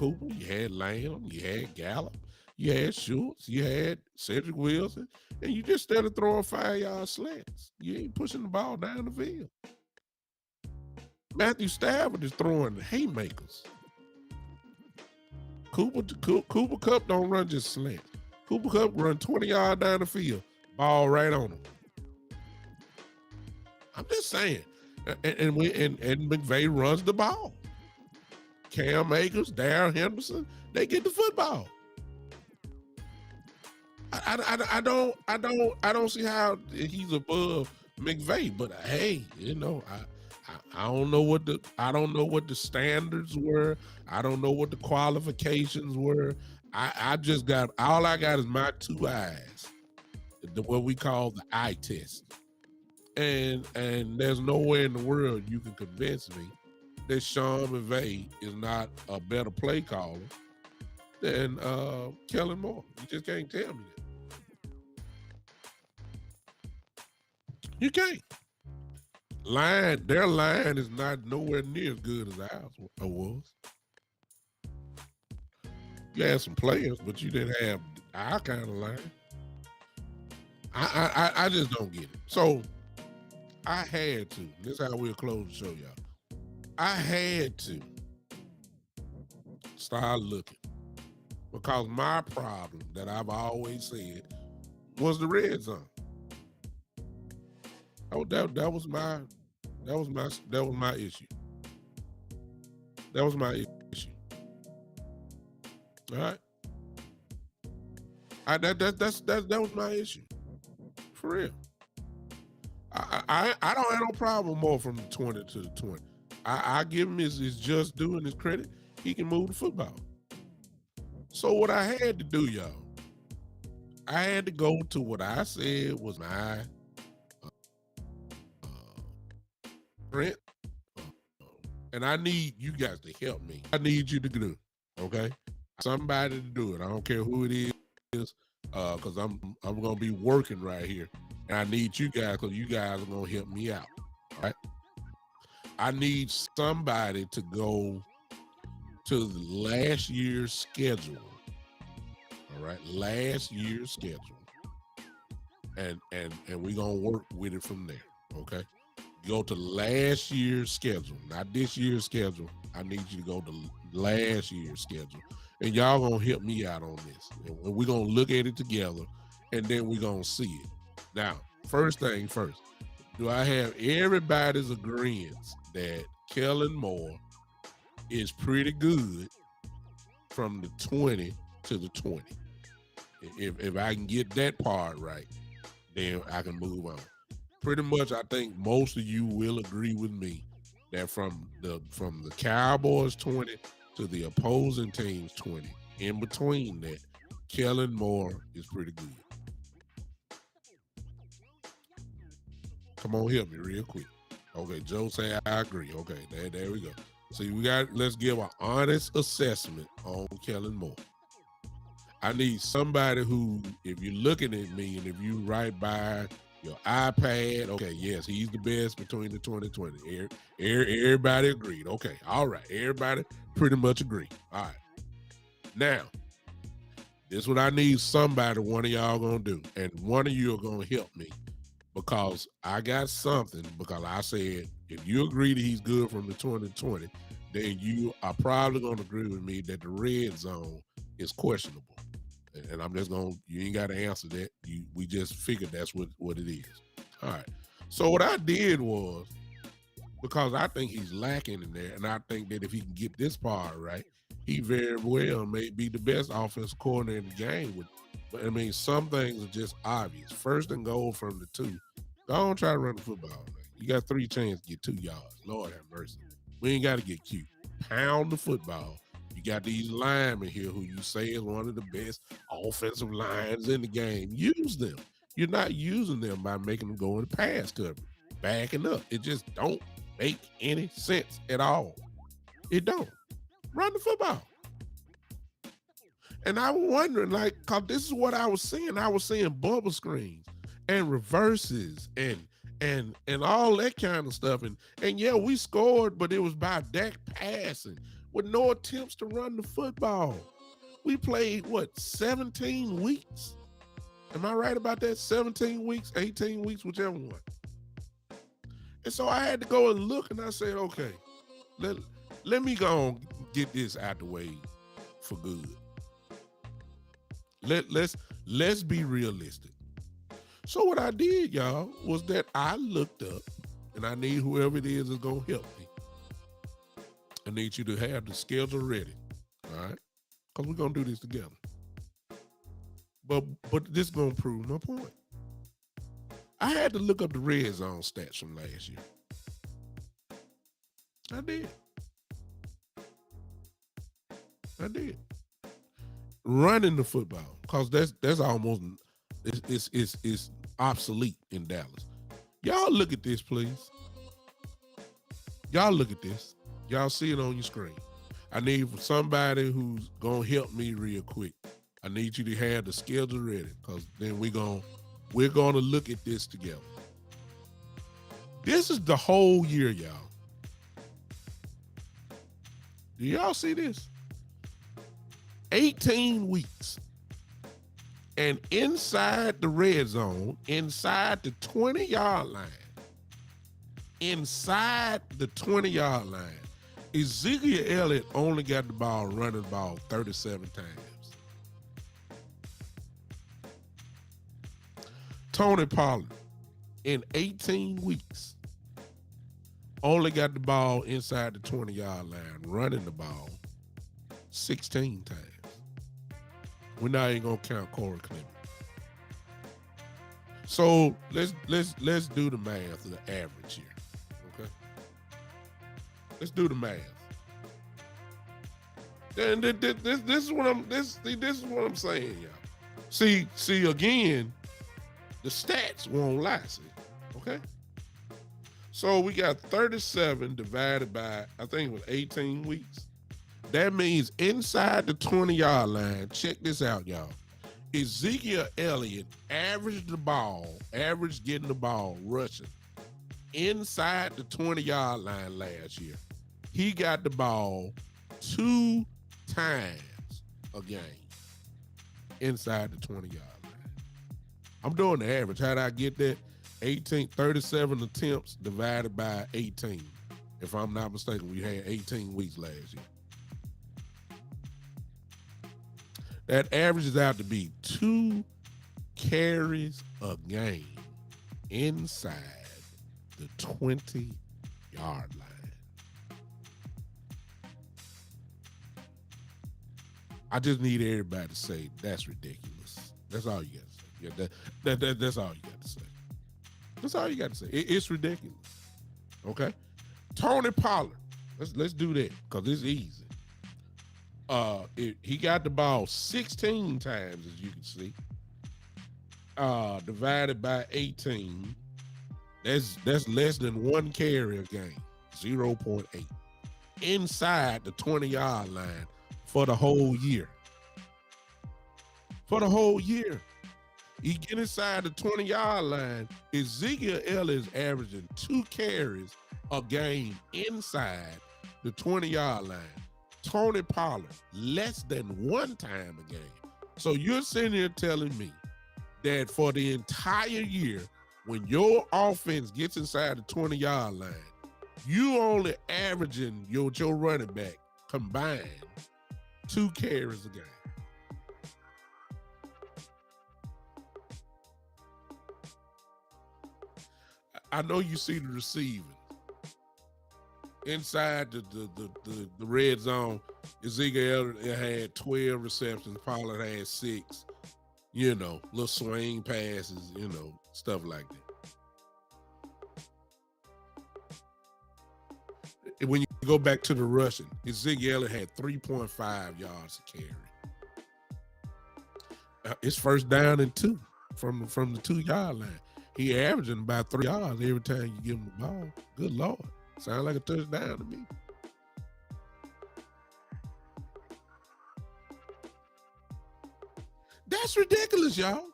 Lamb, you had Gallup, you had Schultz, you had Cedric Wilson, and you just started throwing 5-yard slants. You ain't pushing the ball down the field. Matthew Stafford is throwing haymakers. Cooper Kupp don't run just slants. Cooper Kupp run 20 yards down the field, ball right on him. I'm just saying. And McVay runs the ball. Cam Akers, Darrell Henderson, they get the football. I don't see how he's above McVay, but hey, you know, I don't know what the standards were. I don't know what the qualifications were. I just got, all I got is my 2 eyes, what we call the eye test. And there's nowhere in the world you can convince me that Sean McVay is not a better play caller than Kellen Moore. You just can't tell me that. You can't. Their line is not nowhere near as good as ours was. You had some players, but you didn't have our kind of line. I just don't get it. So I had to. This is how we'll close the show, y'all. I had to start looking, because my problem that I've always said was the red zone. Oh, that was my issue. That was my issue. All right. That was my issue. For real. I don't have no problem more from the 20 to the 20. I give him his just due and his credit. He can move the football. So what I had to do, y'all, I had to go to what I said was my Brent, and I need you guys to help me. I need you to do it, okay? Somebody to do it. I don't care who it is, because I'm gonna be working right here, and I need you guys because you guys are gonna help me out. All right. I need somebody to go to the last year's schedule. All right, last year's schedule, and we're gonna work with it from there. Okay. Go to last year's schedule, not this year's schedule. I need you to go to last year's schedule. And y'all gonna help me out on this. And we're gonna look at it together and then we're gonna see it. Now, first thing first, do I have everybody's agreement that Kellen Moore is pretty good from the 20 to the 20? If I can get that part right, then I can move on. Pretty much, I think most of you will agree with me that from the Cowboys 20 to the opposing team's 20, in between that, Kellen Moore is pretty good. Come on, help me real quick. Okay, Joe say I agree. Okay, there we go. See, let's give an honest assessment on Kellen Moore. I need somebody who, if you're looking at me and if you right by your iPad, okay, yes, he's the best between the 2020. Everybody agreed. Okay, all right. Everybody pretty much agreed. All right. Now, this is what I need somebody, one of y'all gonna do. And one of you are gonna help me because I got something, because I said, if you agree that he's good from the 2020, then you are probably gonna agree with me that the red zone is questionable. And I'm just you ain't got to answer that. We just figured that's what it is. All right. So what I did was, because I think he's lacking in there, and I think that if he can get this part right, he very well may be the best offensive coordinator in the game. But I mean, some things are just obvious. First and goal from the 2. Don't try to run the football, man. You got 3 chances to get 2 yards. Lord have mercy. We ain't got to get cute. Pound the football. You got these linemen here who you say is one of the best offensive lines in the game. Use them. You're not using them by making them go in the pass coverage, backing up. It just don't make any sense at all. It don't. Run the football. And I was wondering, cause this is what I was seeing. I was seeing bubble screens and reverses and all that kind of stuff. And yeah, we scored, but it was by Dak passing with no attempts to run the football. We played, 17 weeks? Am I right about that? 17 weeks, 18 weeks, whichever one. And so I had to go and look, and I said, okay, let me go and get this out the way for good. Let's be realistic. So what I did, y'all, was that I looked up, and I need whoever it is going to help me. I need you to have the schedule ready, all right? Because we're going to do this together. But this is going to prove my point. I had to look up the red zone stats from last year. I did. Running the football, because that's almost, it's obsolete in Dallas. Y'all look at this, please. Y'all look at this. Y'all see it on your screen. I need somebody who's going to help me real quick. I need you to have the schedule ready, because then we're going to look at this together. This is the whole year, y'all. Do y'all see this? 18 weeks. And inside the red zone, inside the 20-yard line, inside the 20-yard line, Ezekiel Elliott only got the ball, running the ball 37 times. Tony Pollard, in 18 weeks, only got the ball inside the 20-yard line, running the ball 16 times. We're not even gonna count Corey Clement. So let's do the math of the average here. Okay. Let's do the math. And this is what I'm saying, y'all. See again, the stats won't lie. See, okay. So we got 37 divided by, I think it was 18 weeks. That means inside the 20-yard line, check this out, y'all. Ezekiel Elliott averaged getting the ball rushing inside the 20-yard line last year. He got the ball 2 times a game inside the 20-yard line. I'm doing the average. How did I get that? 37 attempts divided by 18. If I'm not mistaken, we had 18 weeks last year. That averages out to be 2 carries a game inside the 20-yard line. I just need everybody to say that's ridiculous. That's all you got to say. Yeah, that's all you got to say. That's all you got to say. It's ridiculous. Okay. Tony Pollard. Let's do that because it's easy. He got the ball 16 times, as you can see. Divided by 18. That's less than 1 carry a game. 0.8. Inside the 20-yard line for the whole year. For the whole year. You get inside the 20-yard line, Ezekiel Elliott is averaging 2 carries a game inside the 20-yard line. Tony Pollard, less than 1 time a game. So you're sitting here telling me that for the entire year, when your offense gets inside the 20-yard line, you only averaging your running back combined 2 carries a game. I know you see the receiving. Inside the red zone, Ezekiel had 12 receptions, Pollard had 6. Little swing passes, stuff like that. When you go back to the rushing, Ezekiel had 3.5 yards a carry. It's first down and 2 from the 2-yard line. He averaging about 3 yards every time you give him the ball. Good Lord. Sounds like a touchdown to me. That's ridiculous, y'all.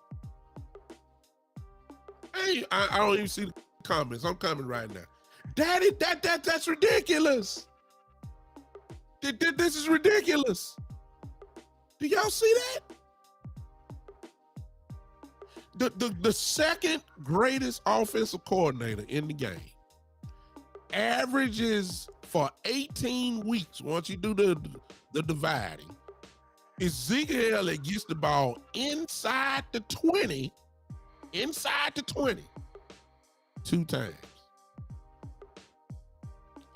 I don't even see the comments. I'm coming right now. Daddy, that's ridiculous. This is ridiculous. Do y'all see that? The second greatest offensive coordinator in the game averages for 18 weeks, once you do the dividing, Ezekiel Elliott gets the ball inside the 20, 2 times.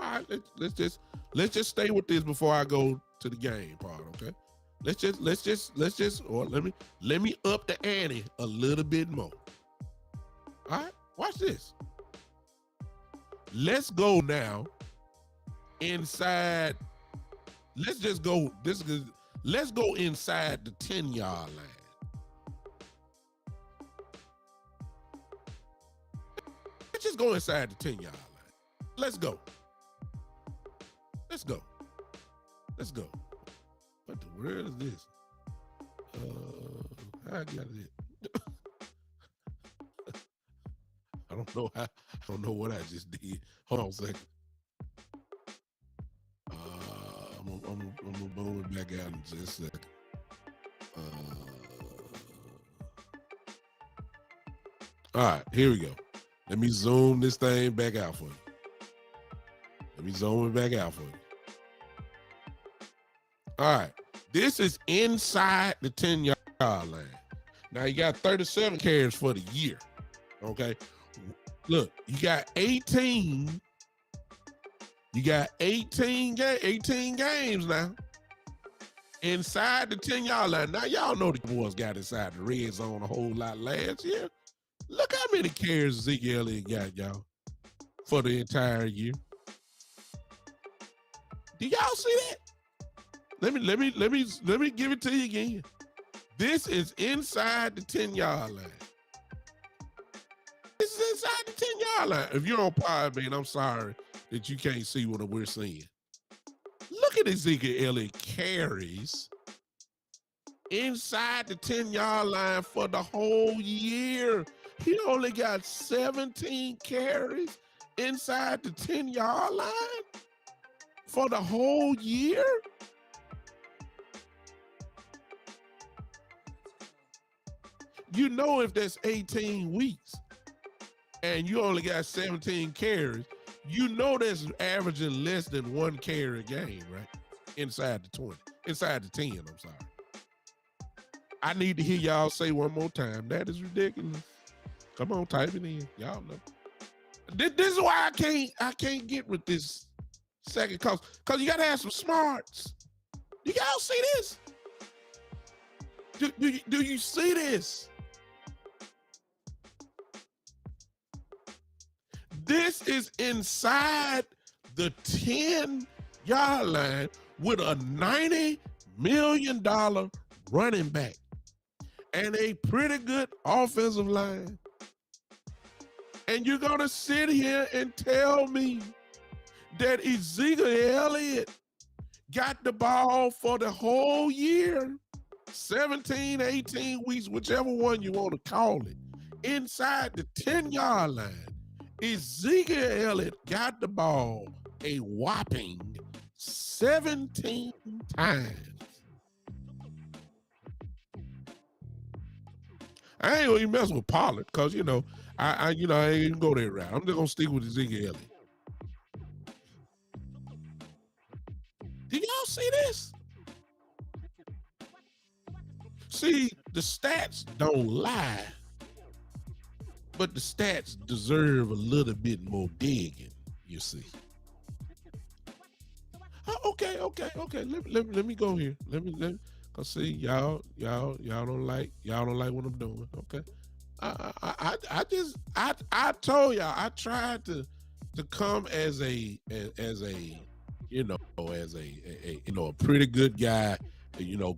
All right, let's just stay with this before I go to the game part, okay? Let me up the ante a little bit more. All right, watch this. Let's go now inside. Let's go inside the 10-yard line. Let's just go inside the 10-yard line. Let's go. What the world is this? How I got it? I don't know what I just did. Hold on a second. I'm gonna boom it back out in just a second. All right, here we go. Let me zoom this thing back out for you. All right, this is inside the 10-yard line. Now you got 37 carries for the year. Okay, look, you got 18. You got 18 games now inside the 10-yard line. Now y'all know the boys got inside the red zone a whole lot last year. Look how many carries Ezekiel Elliott got, y'all, for the entire year. Do y'all see that? Let me give it to you again. This is inside the 10-yard line. This is inside the 10-yard line. If you're on Podbean, I'm sorry that you can't see what we're seeing. Look at Ezekiel Elliott carries inside the 10-yard line for the whole year. He only got 17 carries inside the 10-yard line for the whole year. You know, if that's 18 weeks and you only got 17 carries, you know that's averaging less than one carry a game, right? Inside the 20, inside the 10, I'm sorry. I need to hear y'all say one more time. That is ridiculous. Come on, type it in. Y'all know. This is why I can't get with this second cause you gotta have some smarts. You y'all see this? Do you see this? This is inside the 10-yard line with a $90 million running back and a pretty good offensive line. And you're going to sit here and tell me that Ezekiel Elliott got the ball for the whole year, 17, 18 weeks, whichever one you want to call it, inside the 10-yard line. Ezekiel Elliott got the ball a whopping 17 times. I ain't gonna even mess with Pollard because I ain't even go there route. I'm just gonna stick with Ezekiel Elliott. Did y'all see this? See, the stats don't lie, but the stats deserve a little bit more digging, you see. Oh, okay. Let me go here. Let me cause see y'all don't like what I'm doing. Okay. I told y'all I tried to come as a pretty good guy,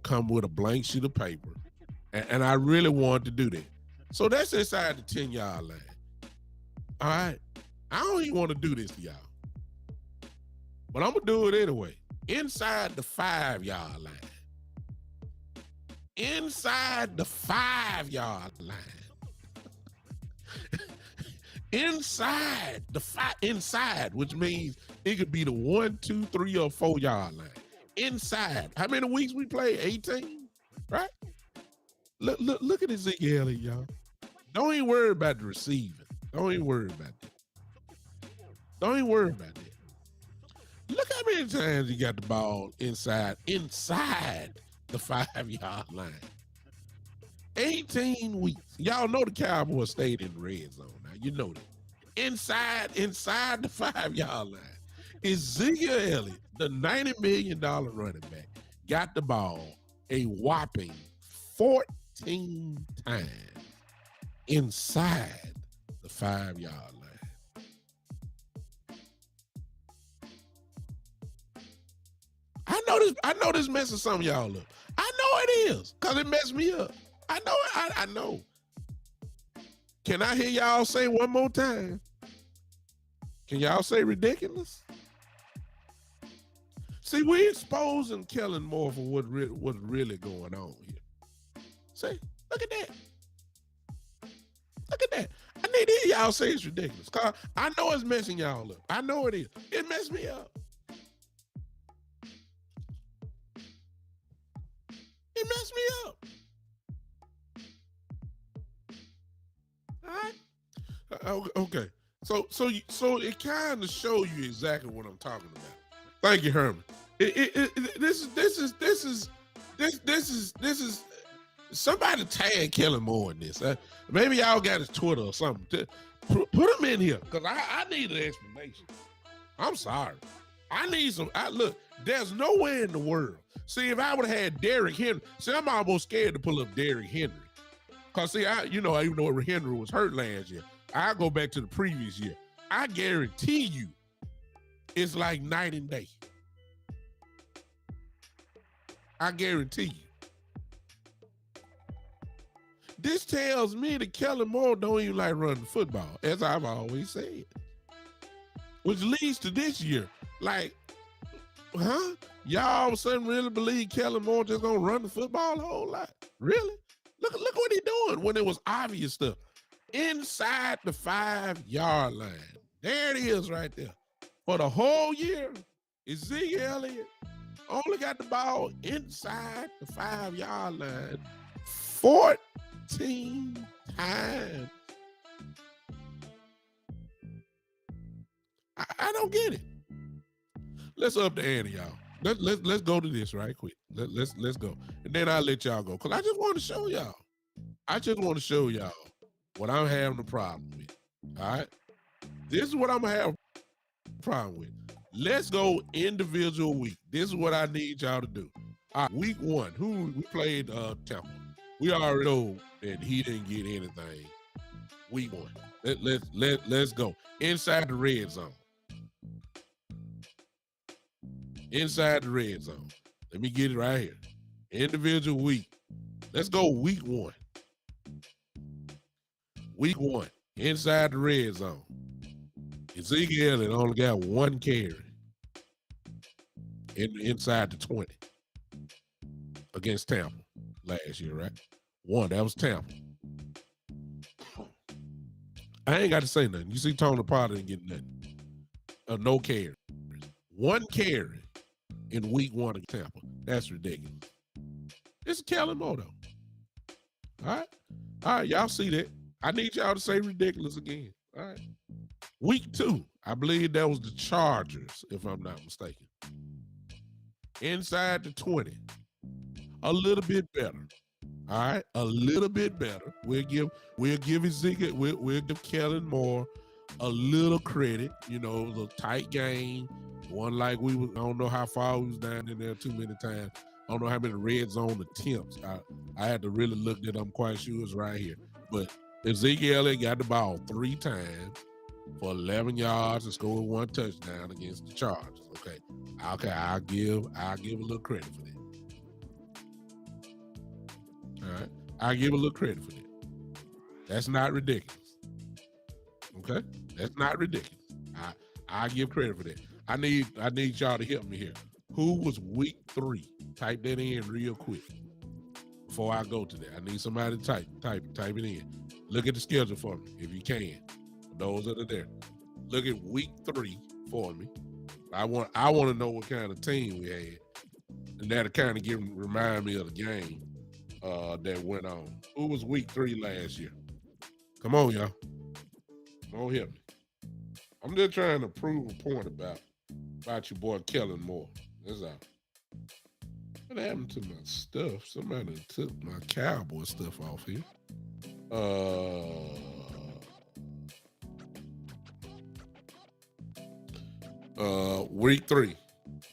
come with a blank sheet of paper. And I really wanted to do that. So that's inside the 10-yard line. All right. I don't even want to do this to y'all. But I'm going to do it anyway. Inside the 5-yard line. Inside the 5-yard line. Inside, which means it could be the 1, 2, 3, or 4-yard line. Inside. How many weeks we play? 18, right? Look at Ezekiel Elliott, y'all. Don't even worry about the receiving. Don't even worry about that. Look how many times he got the ball inside the 5-yard line. 18 weeks. Y'all know the Cowboys stayed in the red zone. Now you know that. Inside the 5-yard line. Ezekiel Elliott, the $90 million running back, got the ball a whopping 14 times inside the 5-yard line. I know this messes some of y'all up. I know it is, because it messed me up. I know it. I know. Can I hear y'all say one more time? Can y'all say ridiculous? See, we're exposing Kellen Moore for what's really going on here. See, look at that. Look at that. I need to hear y'all say it's ridiculous. Cause I know it's messing y'all up. I know it is. It messed me up. It messed me up. All right. Okay. So it kind of show you exactly what I'm talking about. Thank you, Herman. This is somebody tag Kellen Moore in this. Maybe y'all got his Twitter or something. Put him in here because I need an explanation. I'm sorry. I need some. Look, there's nowhere in the world. See, if I would have had Derrick Henry, see, I'm almost scared to pull up Derrick Henry. Cause see, even though Henry was hurt last year, I go back to the previous year. I guarantee you, it's like night and day. I guarantee you. This tells me that Kellen Moore don't even like running football, as I've always said. Which leads to this year. Like, huh? Y'all all of a sudden really believe Kellen Moore just gonna run the football a whole lot? Really? Look what he doing when it was obvious stuff. Inside the 5-yard line. There it is right there. For the whole year, Ezekiel Elliott only got the ball inside the 5-yard line 14 times. I don't get it. Let's up the ante, y'all. Let's go to this right quick. Let's go. And then I'll let y'all go. Because I just want to show y'all. I just want to show y'all what I'm having a problem with. All right. This is what I'm gonna have a problem with. Let's go individual week. This is what I need y'all to do. All right, week 1. Who we played Tampa. We already know that he didn't get anything. Week 1. Let's go. Inside the red zone. Inside the red zone. Let me get it right here. Individual week. Let's go week 1. Week 1. Inside the red zone. Ezekiel Elliott only got 1 carry inside the 20 against Tampa last year, right? 1. That was Tampa. I ain't got to say nothing. You see Tony Potter didn't get nothing. No carry. 1 carry in week 1 of Tampa. That's ridiculous. It's Kellen Moore, though. All right, y'all see that. I need y'all to say ridiculous again. All right. Week 2, I believe that was the Chargers, if I'm not mistaken. Inside the 20. A little bit better. All right, a little bit better. We'll give Ezekiel, we'll give Kellen Moore a little credit. You know, it was a tight game. One like I don't know how far we was down in there too many times. I don't know how many red zone attempts. I had to really look that. I'm quite sure it's right here. But Ezekiel Elliott got the ball 3 times for 11 yards and scored 1 touchdown against the Chargers. Okay, I'll give a little credit for that. All right, I'll give a little credit for that. That's not ridiculous. Okay, that's not ridiculous. I give credit for that. I need y'all to help me here. Who was week 3? Type that in real quick before I go to that. I need somebody to type it in. Look at the schedule for me if you can. For those that are there, look at week 3 for me. I want to know what kind of team we had, and that'll kind of remind me of the game that went on. Who was week 3 last year? Come on, y'all. Come on, help me. I'm just trying to prove a point about your boy Kellen Moore. That's all. What happened to my stuff? Somebody took my cowboy stuff off here. Week 3.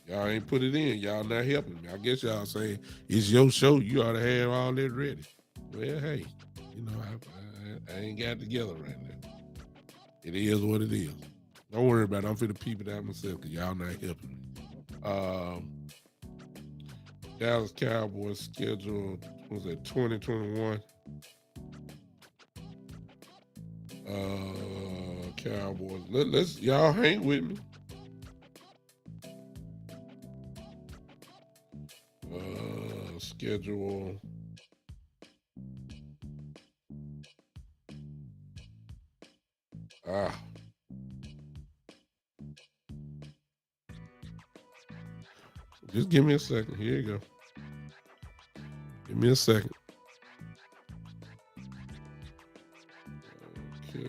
Y'all ain't put it in. Y'all not helping me. I guess y'all saying it's your show. You ought to have all that ready. Well, hey, you know, I ain't got it together right now. It is what it is. Don't worry about it. I'm finna peep it out myself because y'all not helping me. Dallas Cowboys schedule was it 2021? Cowboys. Let's y'all hang with me. Schedule. Just give me a second. Here you go. Give me a second. Okay.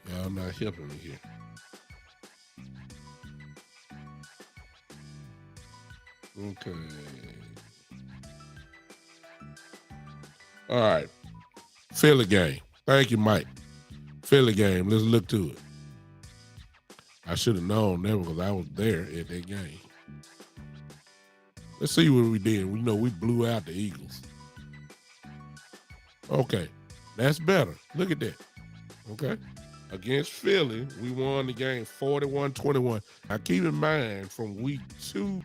Y'all not helping me here. Okay. All right. Philly game. Thank you, Mike. Philly game. Let's look to it. I should have known that because I was there at that game. Let's see what we did. We know we blew out the Eagles. Okay. That's better. Look at that. Okay. Against Philly, we won the game 41-21. Now keep in mind, from week 2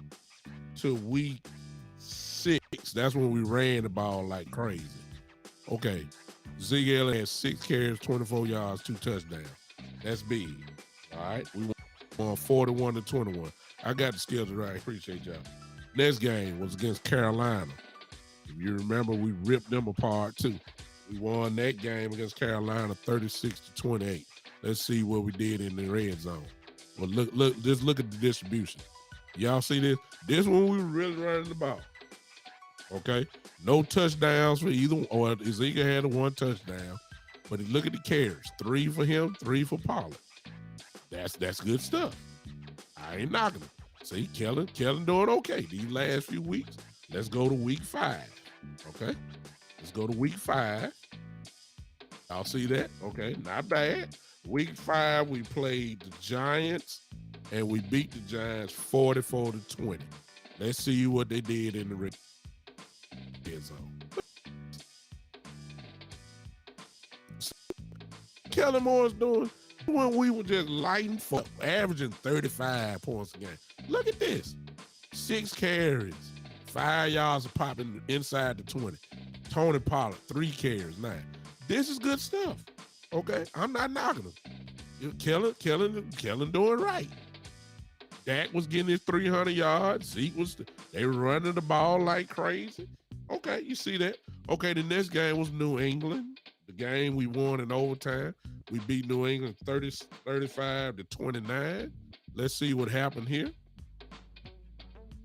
to week 6, that's when we ran the ball like crazy. Okay. Zeke Elliott had 6 carries, 24 yards, 2 touchdowns. That's big. All right. We won 41-21. I got the schedule right. Appreciate y'all. Next game was against Carolina. If you remember, we ripped them apart too. We won that game against Carolina 36-28. Let's see what we did in the red zone. Well, just look at the distribution. Y'all see this? This one we were really running the ball. Okay, no touchdowns for either. Or Ezekiel had a 1 touchdown, but look at the carries: 3 for him, 3 for Pollard. That's good stuff. I ain't knocking him. See, Kellen doing okay these last few weeks. Let's go to week 5. Okay, let's go to week 5. Y'all see that? Okay, not bad. Week 5, we played the Giants, and we beat the Giants 44-20. Let's see what they did in the red zone. Kellen Moore's doing when we were just lighting for averaging 35 points a game. Look at this. 6 carries, 5 yards of popping inside the 20. Tony Pollard, 3 carries, 9. This is good stuff. Okay, I'm not knocking him. Kellen doing right. Dak was getting his 300 yards. Zeke they were running the ball like crazy. Okay, you see that. Okay, the next game was New England. The game we won in overtime. We beat New England 35-29. Let's see what happened here.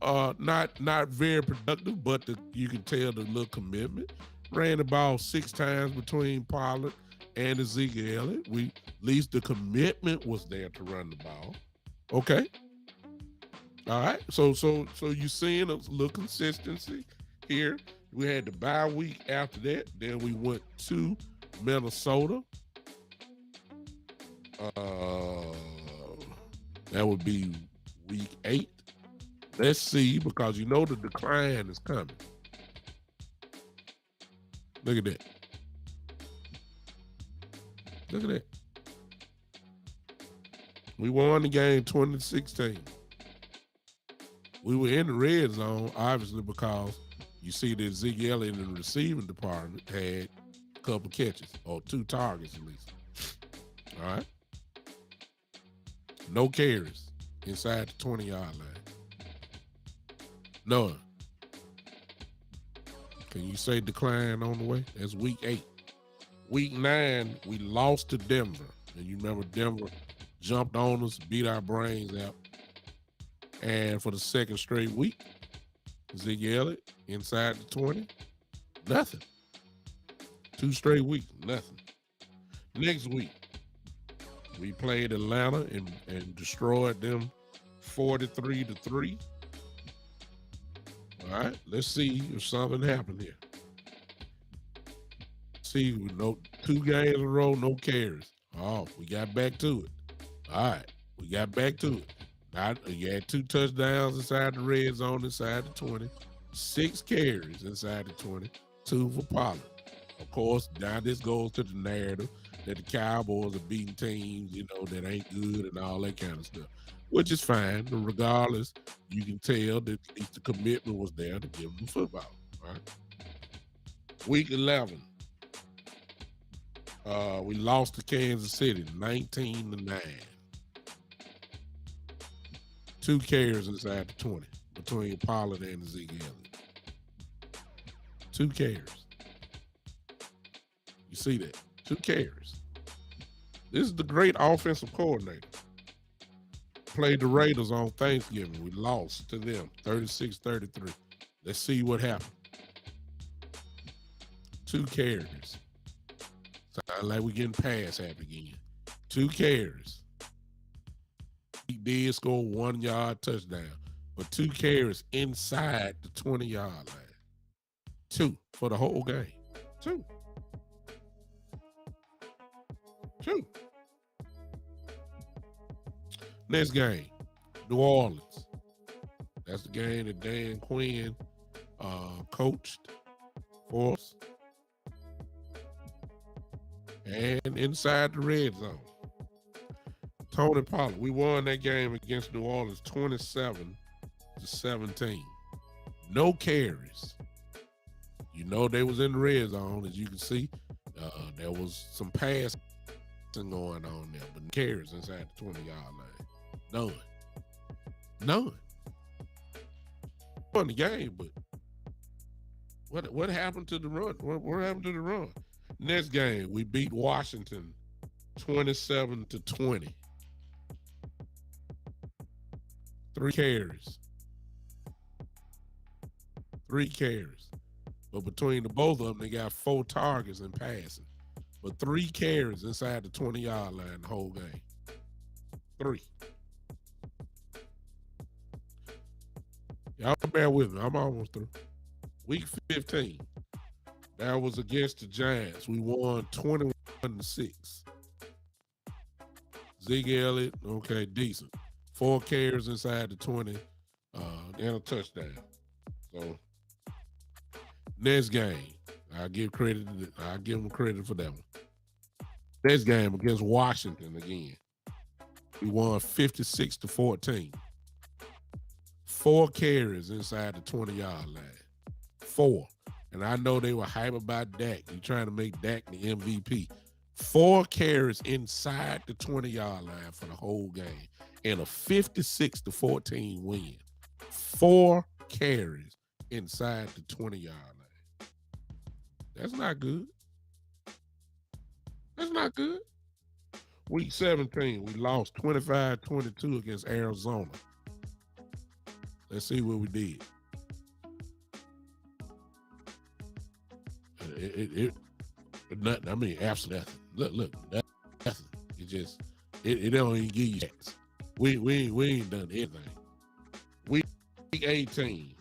Not very productive, but you can tell the little commitment. Ran the ball 6 times between Pollard and Ezekiel Elliott. At least the commitment was there to run the ball. Okay. All right. So you're seeing a little consistency here. We had the bye week after that. Then we went to Minnesota. That would be week 8. Let's see, because you know the decline is coming. Look at that. Look at that. We won the game 20-16. We were in the red zone, obviously, because you see that Zeke Elliott in the receiving department had a couple catches, or 2 targets at least. All right. No carries inside the 20-yard line. None. Can you say decline on the way? That's week 8. Week 9, we lost to Denver. And you remember Denver jumped on us, beat our brains out. And for the second straight week, Zeke Elliott inside the 20, nothing. 2 straight weeks, nothing. Next week, we played Atlanta and destroyed them 43-3. All right, let's see if something happened here. See, no 2 games in a row, no carries. Oh, we got back to it. All right, we got back to it. You had 2 touchdowns inside the red zone, inside the 20, 6 carries inside the 20, 2 for Pollard. Of course, now this goes to the narrative that the Cowboys are beating teams, that ain't good and all that kind of stuff, which is fine. But regardless, you can tell that at least the commitment was there to give them football. Right? Week 11, we lost to Kansas City 19-9. 2 carries inside the 20 between Pollard and Ezekiel Elliott. 2 carries. You see that? 2 carries. This is the great offensive coordinator. Played the Raiders on Thanksgiving. We lost to them 36-33. Let's see what happened. 2 carries. Sound like we're getting pass happy again. 2 carries. He did score 1-yard touchdown, but 2 carries inside the 20-yard line. 2 for the whole game. 2. Next game, New Orleans. That's the game that Dan Quinn coached for us. And inside the red zone. Tony Pollard. We won that game against New Orleans 27-17. No carries. You know they was in the red zone, as you can see. There was some passing going on there, but carries inside the 20-yard line. None. Won the game, but what happened to the run? What happened to the run? Next game, we beat Washington 27-20. 3 carries. But between the both of them, they got 4 targets in passing. But 3 carries inside the 20-yard line the whole game. 3. Y'all bear with me. I'm almost through. Week 15. That was against the Giants. We won 21-6. Zeke Elliott, okay, decent. 4 carries inside the 20 and a touchdown. So next game, I'll give them credit for that one. Next game against Washington again. We won 56-14. 4 carries inside the 20-yard line. 4. And I know they were hype about Dak. You trying to make Dak the MVP. 4 carries inside the 20-yard line for the whole game. And a 56-14 win. 4 carries inside the 20-yard line. That's not good. That's not good. Week 17, we lost 25-22 against Arizona. Let's see what we did. Nothing. I mean, absolutely nothing. Look, nothing. It don't even give you chance. We ain't done anything. Week 18,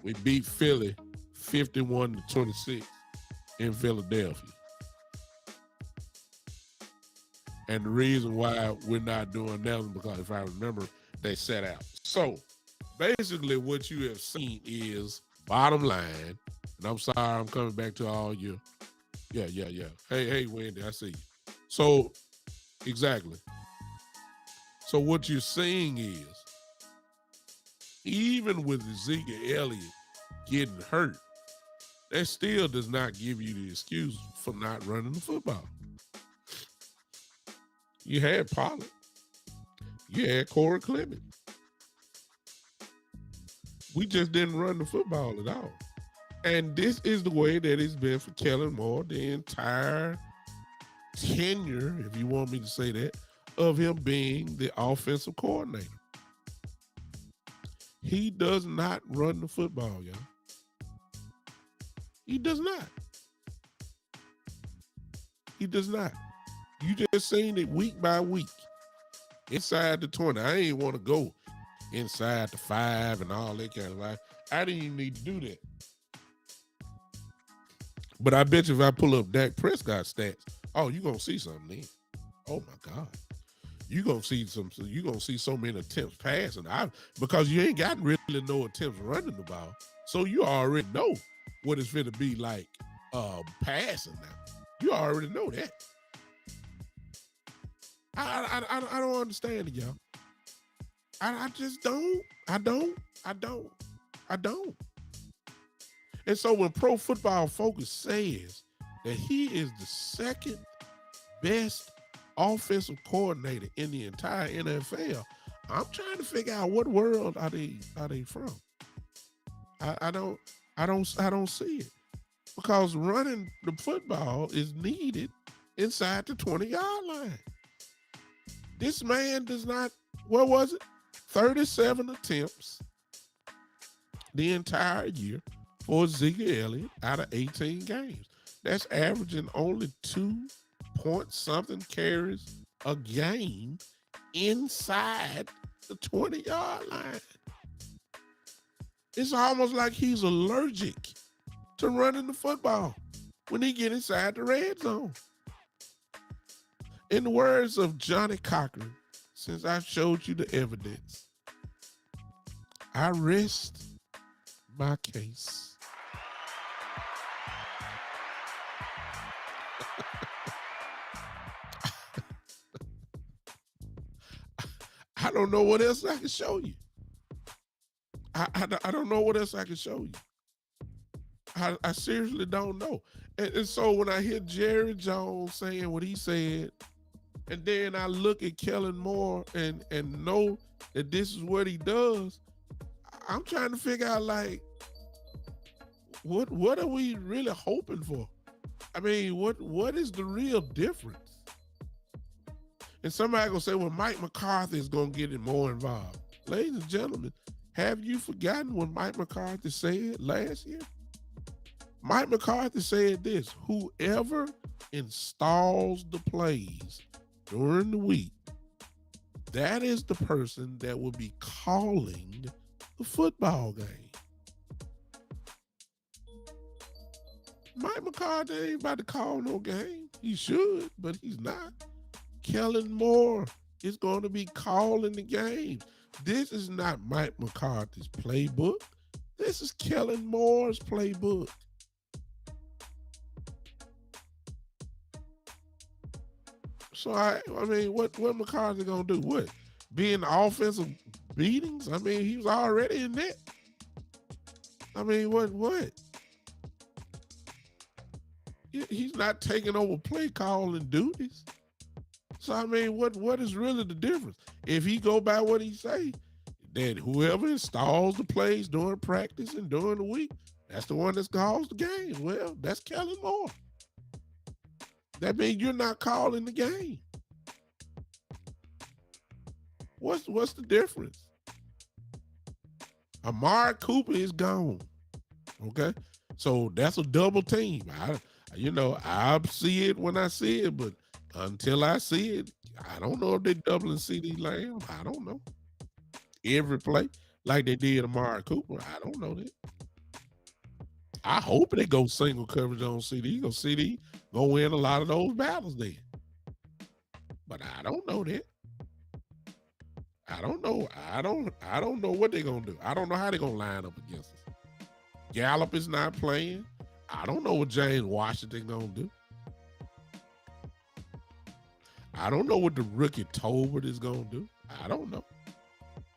we beat Philly 51-26 in Philadelphia. And the reason why we're not doing that is because, if I remember, they sat out. So basically what you have seen is, bottom line, and I'm sorry I'm coming back to all you. Yeah. Hey, Wendy, I see you. So, exactly. So what you're seeing is, even with Zeke Elliott getting hurt, that still does not give you the excuse for not running the football. You had Pollard. You had Corey Clement. We just didn't run the football at all. And this is the way that it's been for Kellen Moore the entire tenure, if you want me to say that, of him being the offensive coordinator. He does not run the football, y'all. He does not. He does not. You just seen it week by week. Inside the 20. I ain't want to go inside the 5 and all that kind of life. I didn't even need to do that. But I bet you if I pull up Dak Prescott stats, oh, you're going to see something then. Oh, my God. You're going to see so many attempts passing. Because you ain't got really no attempts running the ball. So you already know what it's going to be like passing now. You already know that. I don't understand it, y'all. I just don't. I don't. And so when Pro Football Focus says that he is the second best offensive coordinator in the entire NFL, I'm trying to figure out what world are they from. I don't see it, because running the football is needed inside the 20-yard line. This man does not. What was it? 37 attempts the entire year for Zeke Elliott out of 18 games. That's averaging only 2-point-something carries a game inside the 20-yard line. It's almost like he's allergic to running the football when he get inside the red zone. In the words of Johnny Cochran, since I showed you the evidence, I rest my case. don't know what else I can show you. I don't know what else I can show you. I seriously don't know. And so when I hear Jerry Jones saying what he said, and then I look at Kellen Moore and know that this is what he does, I'm trying to figure out like what are we really hoping for? I mean, what is the real difference? And somebody gonna say, well, Mike McCarthy is gonna get it more involved. Ladies and gentlemen, have you forgotten what Mike McCarthy said last year? Mike McCarthy said this: whoever installs the plays during the week, that is the person that will be calling the football game. Mike McCarthy ain't about to call no game. He should, but he's not. Kellen Moore is going to be calling the game. This is not Mike McCarthy's playbook. This is Kellen Moore's playbook. So I mean, what McCarthy gonna do? What? Be in the offensive meetings? I mean, he was already in that. I mean, what? He's not taking over play calling duties. So I mean, what is really the difference? If he go by what he say, then whoever installs the plays during practice and during the week, that's the one that calls the game. Well, that's Kellen Moore. That means you're not calling the game. What's the difference? Amari Cooper is gone. Okay, so that's a double team. I see it when I see it, but until I see it, I don't know if they're doubling CD Lamb. I don't know. Every play, like they did Amari Cooper, I don't know that. I hope they go single coverage on CD. Because CD go win a lot of those battles then. But I don't know that. I don't know. I don't know what they're gonna do. I don't know how they're gonna line up against us. Gallup is not playing. I don't know what James Washington gonna do. I don't know what the rookie Tolbert is gonna do. I don't know.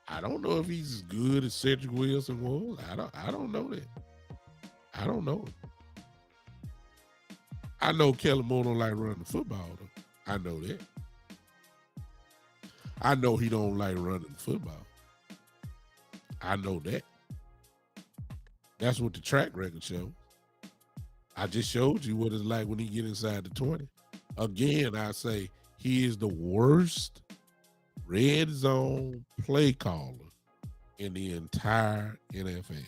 I don't know if he's as good as Cedric Wilson was. I don't know that. I don't know. I know Kellen Moore don't like running the football though. I know that. I know he don't like running the football. I know that. That's what the track record shows. I just showed you what it's like when he get inside the 20. Again, I say he is the worst red zone play caller in the entire NFL.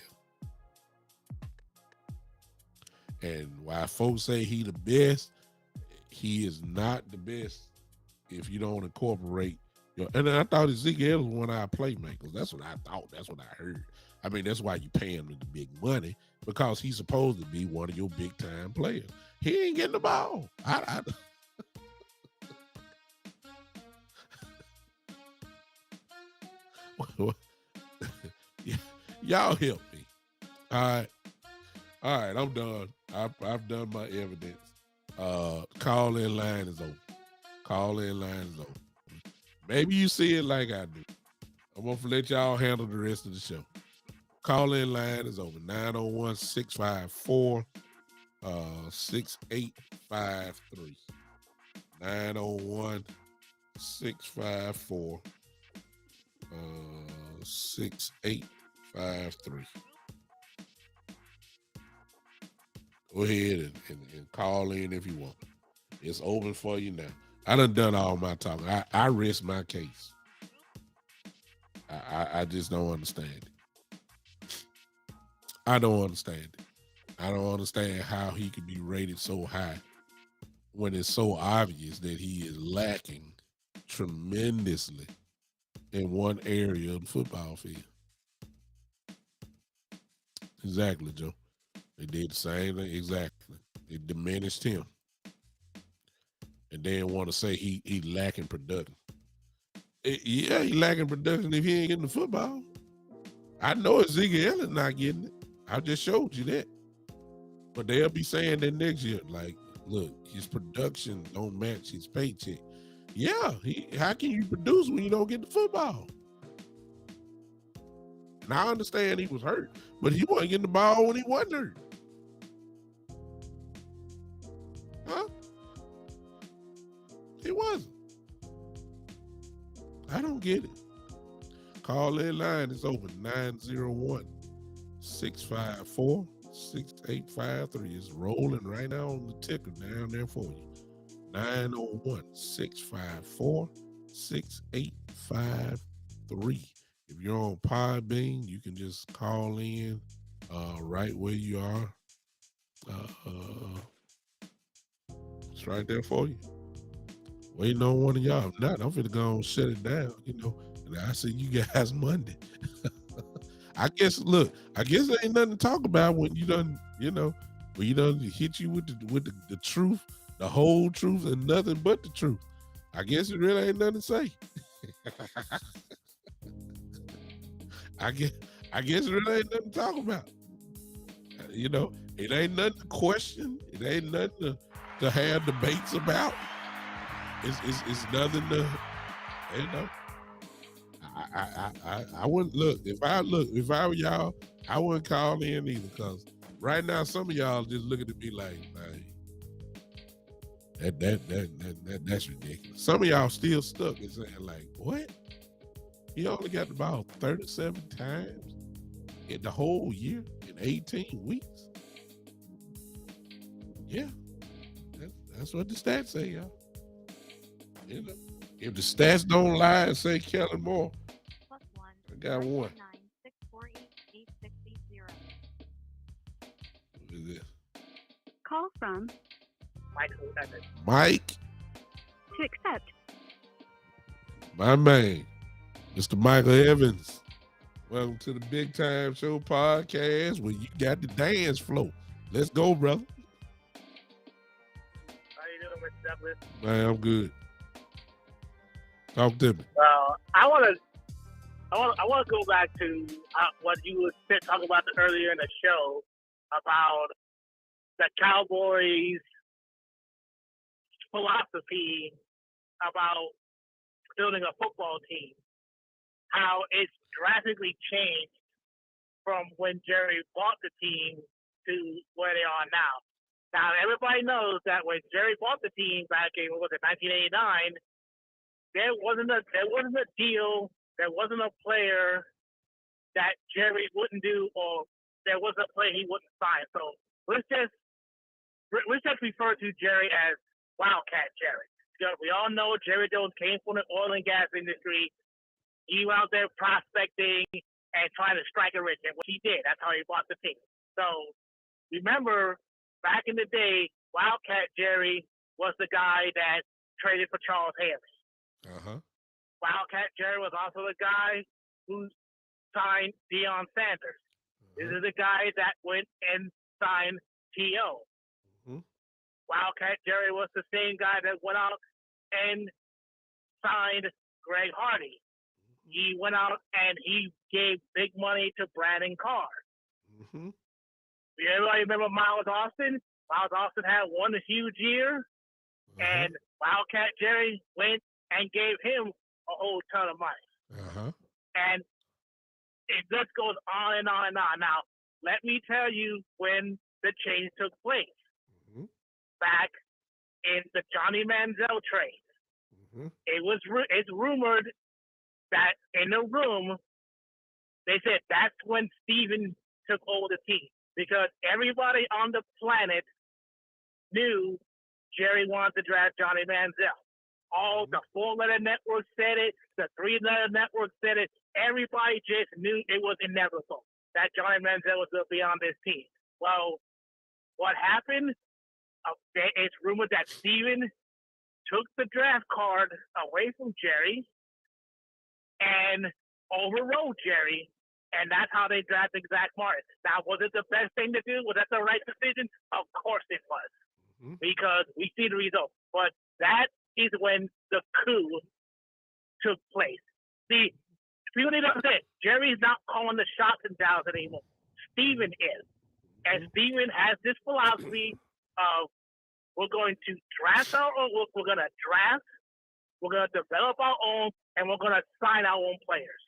And while folks say he the best, he is not the best if you don't incorporate. And I thought Ezekiel was one of our playmakers. That's what I thought. That's what I heard. I mean, that's why you pay him the big money, because he's supposed to be one of your big time players. He ain't getting the ball. Y'all help me. All right, I'm done. I've done my evidence. Call-in line is open. Call-in line is open. Maybe you see it like I do. I'm going to let y'all handle the rest of the show. Call-in line is open. 901-654-6853. 901-654-6853. Go ahead and call in if you want. It's open for you now. I done all my talking. I rest my case. I just don't understand it. I don't understand it. I don't understand how he could be rated so high when it's so obvious that he is lacking tremendously in one area of the football field. Exactly, Joe. They did the same thing. Exactly. It diminished him. And then want to say he lacking production. Yeah, he lacking production if he ain't getting the football. I know Ezekiel is not getting it. I just showed you that. But they'll be saying that next year, like, look, his production don't match his paycheck. Yeah, how can you produce when you don't get the football? And I understand he was hurt, but he wasn't getting the ball when he wasn't hurt. Huh? He wasn't. I don't get it. Call that line is open 901-654-6853. It's rolling right now on the ticker down there for you. 901-654-6853. If you're on Podbean, you can just call in right where you are. It's right there for you. Waiting on one of y'all. If not, I'm finna go and shut it down, and I see you guys Monday. I guess there ain't nothing to talk about when you done, when you done hit you with the truth, the whole truth, and nothing but the truth. I guess it really ain't nothing to say. I guess it really ain't nothing to talk about. It ain't nothing to question. It ain't nothing to have debates about. It's nothing to, I wouldn't look. If I were y'all, I wouldn't call in either, because right now some of y'all just looking at me like, that's ridiculous. Some of y'all still stuck and saying like, what? He only got the ball 37 times in the whole year in 18 weeks. Yeah, that's what the stats say, y'all. If the stats don't lie and say Kellen Moore, I got one. What is this? Call from Mike. To accept. My man, Mr. Michael Evans. Welcome to the Big Time Show podcast where you got the dance floor. Let's go, brother. How you doing, Mr. Douglas? Man, I'm good. Talk to me. Well, I want to go back to what you were talking about earlier in the show about the Cowboys' philosophy about building a football team. How it's drastically changed from when Jerry bought the team to where they are now. Now, everybody knows that when Jerry bought the team back in 1989, there wasn't a deal, there wasn't a player that Jerry wouldn't do, or there was a player he wouldn't sign. So let's just refer to Jerry as Wildcat Jerry. Because we all know Jerry Jones came from the oil and gas industry. He was out there prospecting and trying to strike it rich, and what he did, that's how he bought the team. So remember, back in the day, Wildcat Jerry was the guy that traded for Charles Haley. Uh-huh. Wildcat Jerry was also the guy who signed Deion Sanders. This is the guy that went and signed T.O. Wildcat Jerry was the same guy that went out and signed Greg Hardy. He went out and he gave big money to Brandon Carr. Everybody remember Miles Austin? Miles Austin had one huge year, and Wildcat Jerry went and gave him a whole ton of money. And it just goes on and on and on. Now, let me tell you when the change took place. Back in the Johnny Manziel trade. It's rumored that in the room, they said that's when Steven took over the team, because everybody on the planet knew Jerry wanted to draft Johnny Manziel. All the 4-letter networks said it, the 3-letter networks said it. Everybody just knew it was inevitable that Johnny Manziel was going to be on this team. Well, what happened? It's rumored that Steven took the draft card away from Jerry and overrode Jerry, and that's how they drafted Zach Martin. Now, was it the best thing to do? Was that the right decision? Of course it was, because we see the result. But that is when the coup took place. See, people need to understand, Jerry's not calling the shots in Dallas anymore. Steven is. And Steven has this philosophy of, we're going to draft our own, we're going to develop our own, and we're going to sign our own players.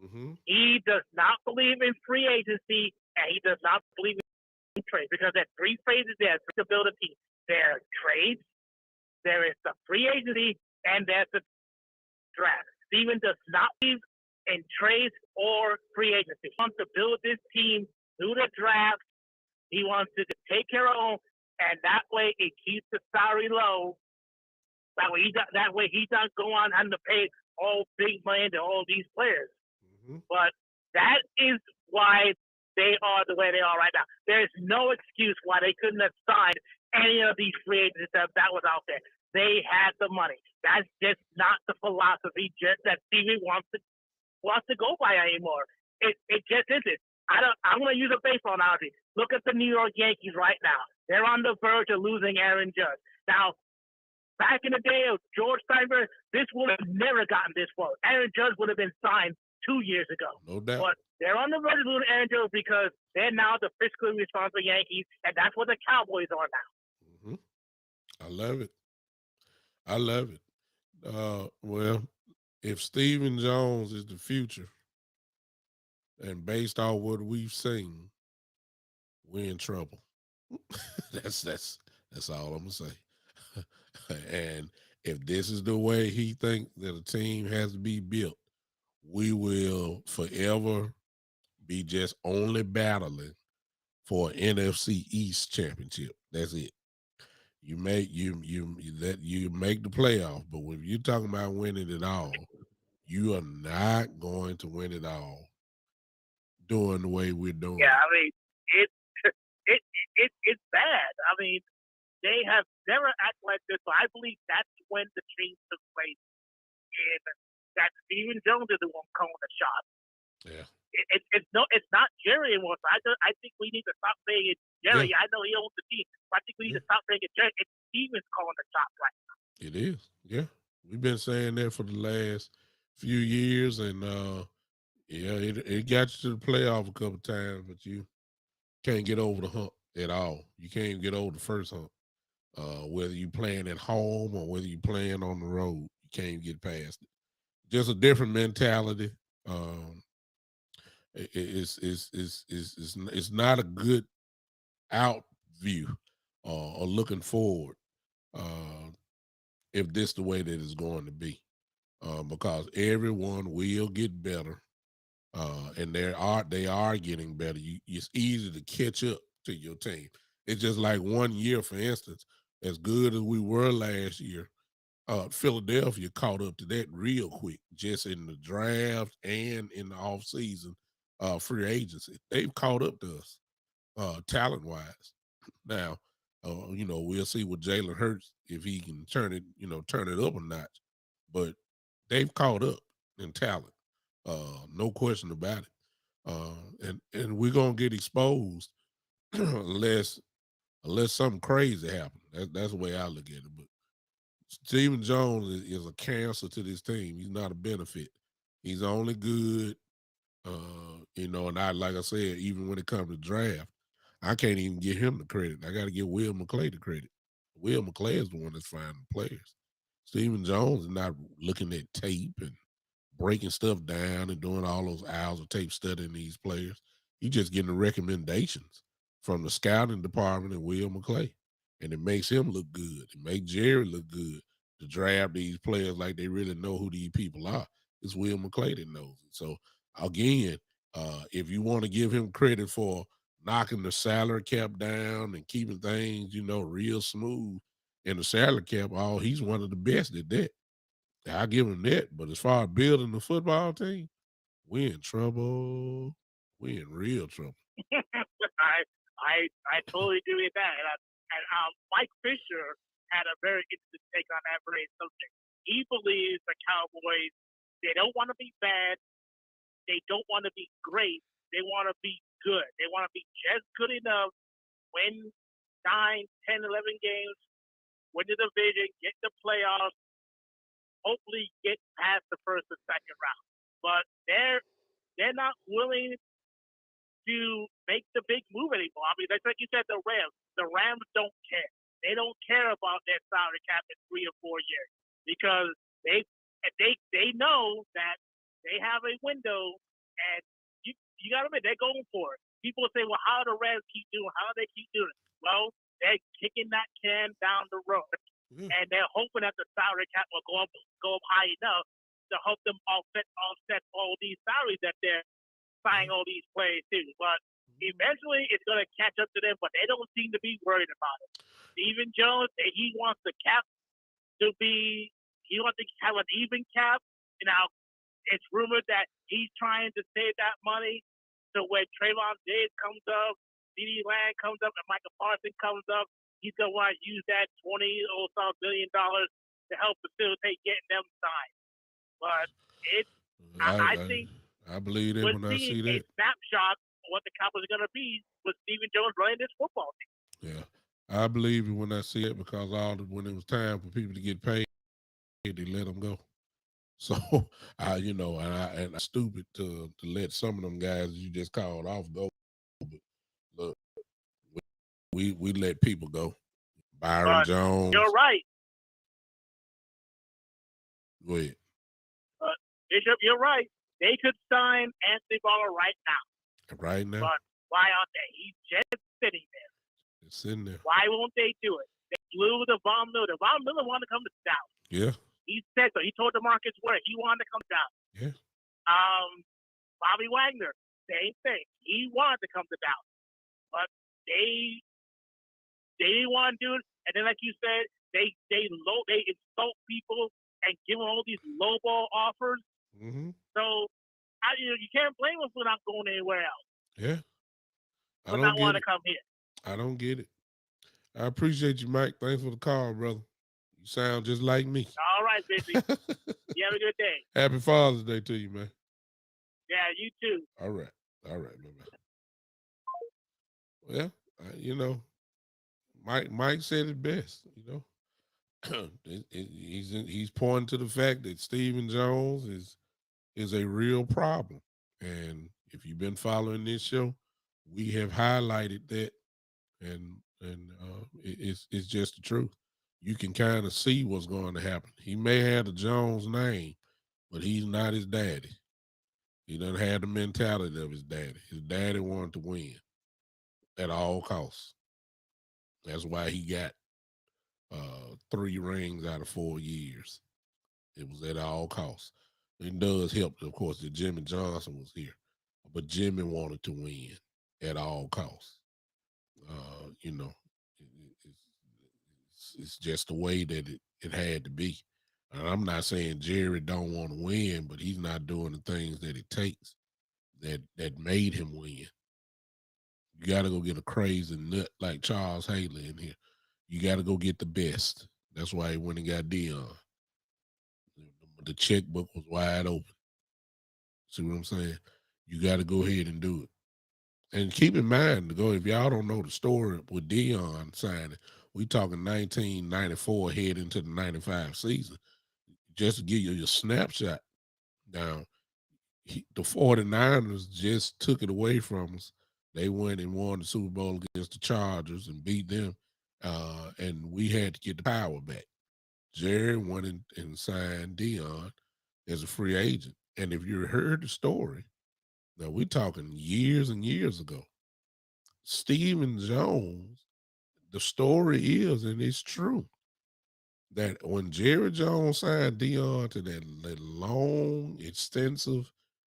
Mm-hmm. He does not believe in free agency, and he does not believe in trade because there's three phases there to build a team. There are trades, there is the free agency, and there's the draft. Steven does not believe in trades or free agency. He wants to build this team through the draft. He wants to take care of him, and that way it keeps the salary low. That way he doesn't go on having to pay all big money to all these players. Mm-hmm. But that is why they are the way they are right now. There's no excuse why they couldn't have signed any of these free agents that was out there. They had the money. That's just not the philosophy that Stevie wants to go by anymore. It just isn't. I'm going to use a baseball analogy. Look at the New York Yankees right now. They're on the verge of losing Aaron Judge. Now, back in the day of George Steinberg, this would have never gotten this far. Aaron Judge would have been signed 2 years ago. No doubt. But they're on the verge of losing Aaron Judge because they're now the fiscally responsible Yankees, and that's what the Cowboys are now. Mm-hmm. I love it. I love it. Well, if Stephen Jones is the future, and based on what we've seen, we're in trouble. that's all I'm gonna say. And if this is the way he thinks that a team has to be built, we will forever be just only battling for an NFC East championship. That's it. You make the playoff, but when you're talking about winning it all, you are not going to win it all doing the way we're doing. Yeah, I mean it's bad. I mean, they have never acted like this, but I believe that's when the change took place. And that Stephen Jones is the one calling the shot. Yeah. It's not Jerry anymore. So I think we need to stop saying it's Jerry. Yeah. I know he owns the team, but I think we need to stop saying it's Jerry. It's Steven's calling the shots right now. It is. Yeah. We've been saying that for the last few years, and it got you to the playoff a couple times, but you can't get over the hump at all. You can't get over the first hump. Whether you playing at home or whether you playing on the road, you can't get past it. Just a different mentality. It's not a good out view or looking forward if this the way that it's going to be, because everyone will get better, and they are getting better. It's easy to catch up to your team. It's just like 1 year, for instance, as good as we were last year, Philadelphia caught up to that real quick, just in the draft and in the offseason free agency. They've caught up to us talent-wise. Now, we'll see with Jalen Hurts if he can turn it up a notch. But they've caught up in talent, no question about it. And we're gonna get exposed unless something crazy happens. That's the way I look at it. But Stephen Jones is a cancer to this team. He's not a benefit. He's only good, and like I said, even when it comes to draft, I can't even give him the credit. I got to give Will McClay the credit. Will McClay is the one that's finding the players. Stephen Jones is not looking at tape and breaking stuff down and doing all those hours of tape studying these players. He's just getting the recommendations from the scouting department and Will McClay. And it makes him look good. It makes Jerry look good to draft these players like they really know who these people are. It's Will McClay that knows it. So, again, if you want to give him credit for knocking the salary cap down and keeping things, real smooth in the salary cap, he's one of the best at that. I'll give him that. But as far as building the football team, we're in trouble. We're in real trouble. I totally agree with that. And Mike Fisher had a very interesting take on that very subject. He believes the Cowboys, they don't want to be bad. They don't want to be great. They want to be good. They want to be just good enough, win 9, 10, 11 games, win the division, get the playoffs, hopefully get past the first and second round. But they're not willing to make the big move anymore. I mean, that's like you said, the Rams. The Rams don't care. They don't care about their salary cap in 3 or 4 years because they know that they have a window And you got to admit, they're going for it. People say, well, how do the Reds keep doing? How do they keep doing it? Well, they're kicking that can down the road, and they're hoping that the salary cap will go up high enough to help them offset all these salaries that they're signing all these players too. But eventually, it's going to catch up to them. But they don't seem to be worried about it. Stephen Jones, he wants the cap to be. He wants to have an even cap. Now, it's rumored that he's trying to save that money. So when Trayvon Diggs comes up, CeeDee Lamb comes up, and Michael Parsons comes up, he's going to want to use that $20 billion to help facilitate getting them signed. But I think I believe that when I see that. A snapshot of what the Cowboys are going to be with Stephen Jones running this football team. Yeah, I believe it when I see it because when it was time for people to get paid, they let them go. So I'm stupid to let some of them guys you just called off go. But look, we let people go. Byron Jones. You're right. Go ahead. Bishop, you're right. They could sign Anthony Barber right now. Right now. But why aren't they? He's just sitting there. It's sitting there. Why won't they do it? They blew the Von Miller. Von Miller wanted to come to Dallas. Yeah. He said so. He told DeMarcus Ware he wanted to come down. Yeah. Bobby Wagner, same thing. He wanted to come to Dallas, but they didn't want to do it. And then, like you said, they insult people and give them all these lowball offers. Mm-hmm. So, you can't blame them for not going anywhere else. Yeah. I don't want to come here. I don't get it. I appreciate you, Mike. Thanks for the call, brother. You sound just like me. All right, baby. You have a good day. Happy Father's Day to you, man. Yeah, you too. All right, man. Well, Mike said it best. He's pointing to the fact that Stephen Jones is a real problem, and if you've been following this show, we have highlighted that, and it's just the truth. You can kind of see what's going to happen. He may have the Jones name, but he's not his daddy. He doesn't have the mentality of his daddy. His daddy wanted to win at all costs. That's why he got 3 rings out of 4 years. It was at all costs. It does help, of course, that Jimmy Johnson was here, but Jimmy wanted to win at all costs. It's just the way that it had to be. And I'm not saying Jerry don't want to win, but he's not doing the things that it takes that made him win. You got to go get a crazy nut like Charles Haley in here. You got to go get the best. That's why he went and got Dion. The checkbook was wide open. See what I'm saying? You got to go ahead and do it. And keep in mind, if y'all don't know the story with Dion signing, we talking 1994 head into the 95 season. Just to give you a snapshot. Now, the 49ers just took it away from us. They went and won the Super Bowl against the Chargers and beat them, and we had to get the power back. Jerry went and signed Dion as a free agent. And if you heard the story, now we're talking years and years ago, Stephen Jones, the story is, and it's true, that when Jerry Jones signed Dion to that long, extensive,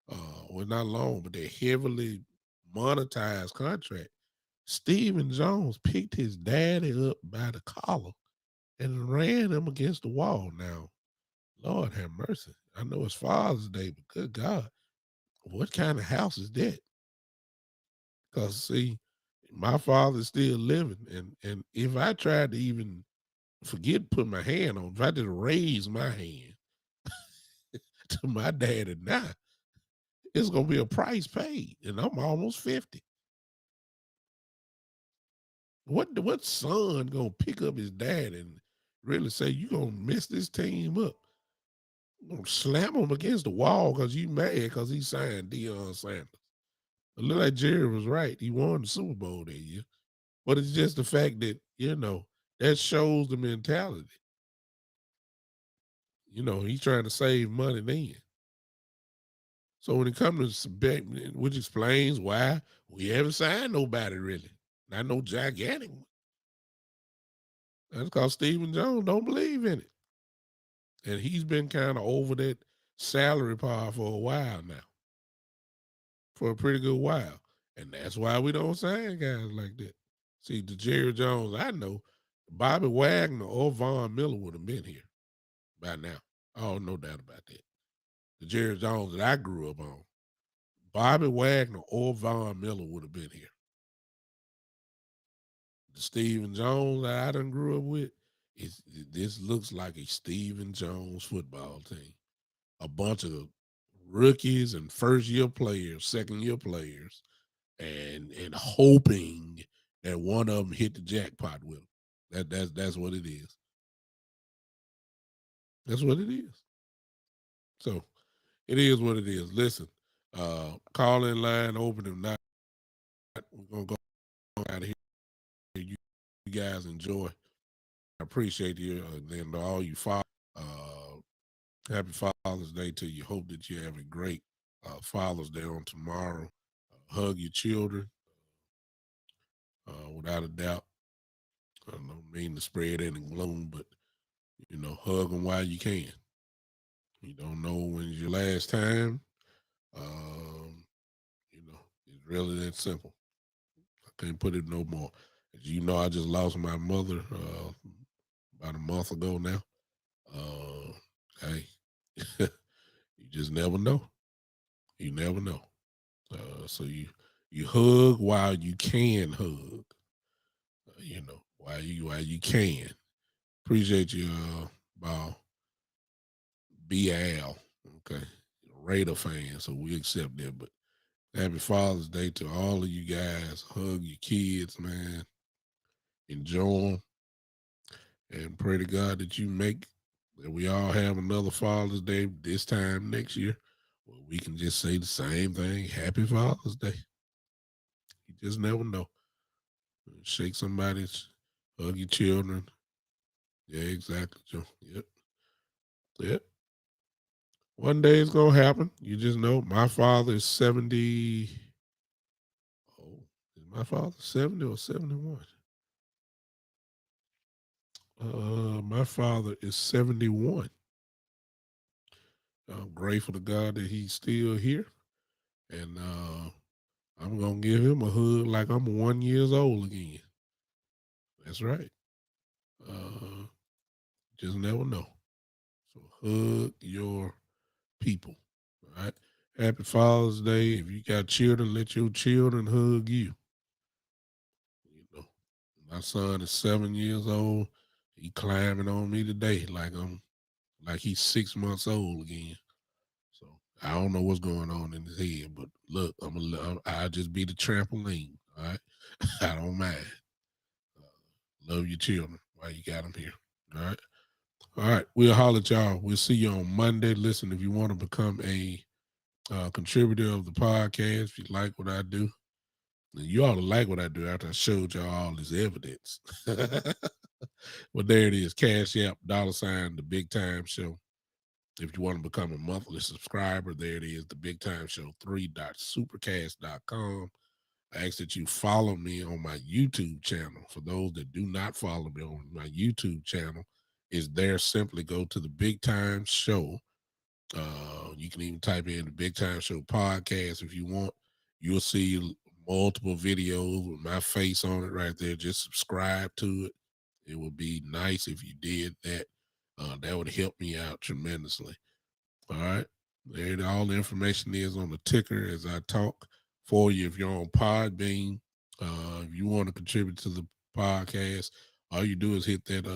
well, not long, but that heavily monetized contract, Stephen Jones picked his daddy up by the collar and ran him against the wall. Now, Lord have mercy. I know it's Father's Day, but good God, what kind of house is that? Because, see, my father's still living, and if I tried to even forget putting my hand on, if I just raise my hand to my daddy now, it's gonna be a price paid, and I'm almost 50. What son gonna pick up his dad and really say you gonna mess this team up? You gonna slam him against the wall because you mad because he signed Deion Sanders? It looked like Jerry was right. He won the Super Bowl that year. But it's just the fact that, that shows the mentality. He's trying to save money then. So when it comes to back, which explains why we haven't signed nobody really. Not no gigantic one. That's because Stephen Jones don't believe in it. And he's been kind of over that salary part for a while now. For a pretty good while. And that's why we don't sign guys like that. See, the Jerry Jones I know, Bobby Wagner or Von Miller would have been here by now. Oh, no doubt about that. The Jerry Jones that I grew up on, Bobby Wagner or Von Miller would have been here. The Stephen Jones that I done grew up with, this looks like a Stephen Jones football team. A bunch of rookies and first year players, second year players, and hoping that one of them hit the jackpot with them. That's what it is. That's what it is. So it is what it is. Listen, call in line open. If not, we're gonna go out of here. You guys enjoy. I appreciate you and all you fathers. Happy Father's Day to you. Hope that you have a great Father's Day on tomorrow. Hug your children, without a doubt. I don't mean to spread any gloom, but hug them while you can. You don't know when's your last time. Um, it's really that simple. I can't put it no more. As you know, I just lost my mother about a month ago now. Hey, you just never know. You never know. So you hug while you can hug. While you can. Appreciate you, Ball. BAL. Okay. Raider fan, so we accept that. But happy Father's Day to all of you guys. Hug your kids, man. Enjoy them. And pray to God that that we all have another Father's Day this time next year. Well, we can just say the same thing. Happy Father's Day. You just never know. Shake somebody's, hug your children. Yeah, exactly, Joe. Yep. Yep. One day it's gonna happen. You just know. My father is 70. Oh, is my father 70 or 71? My father is 71. I'm grateful to God that he's still here. And I'm gonna give him a hug like I'm 1 years old again. That's right. Uh, just never know. So hug your people. All right. Happy Father's Day. If you got children, let your children hug you. You know, my son is 7 years old. He climbing on me today like he's 6 months old again. So I don't know what's going on in his head, but look, I'll just be the trampoline. All right. I don't mind. Love your children while you got them here. All right. All right. We'll holler at y'all. We'll see you on Monday. Listen, if you want to become a contributor of the podcast, if you like what I do, and you ought to like what I do after I showed y'all all this evidence. Well, there it is. Cash App, $ the Big Time Show. If you want to become a monthly subscriber, there it is, the Big Time Show 3.supercast.com. I ask that you follow me on my YouTube channel. For those that do not follow me on my YouTube channel, is there. Simply go to the Big Time Show. You can even type in the Big Time Show podcast if you want. You'll see multiple videos with my face on it right there. Just subscribe to it. It would be nice if you did that. That would help me out tremendously. All right. There, all the information is on the ticker as I talk for you. If you're on Podbean, if you want to contribute to the podcast, all you do is hit that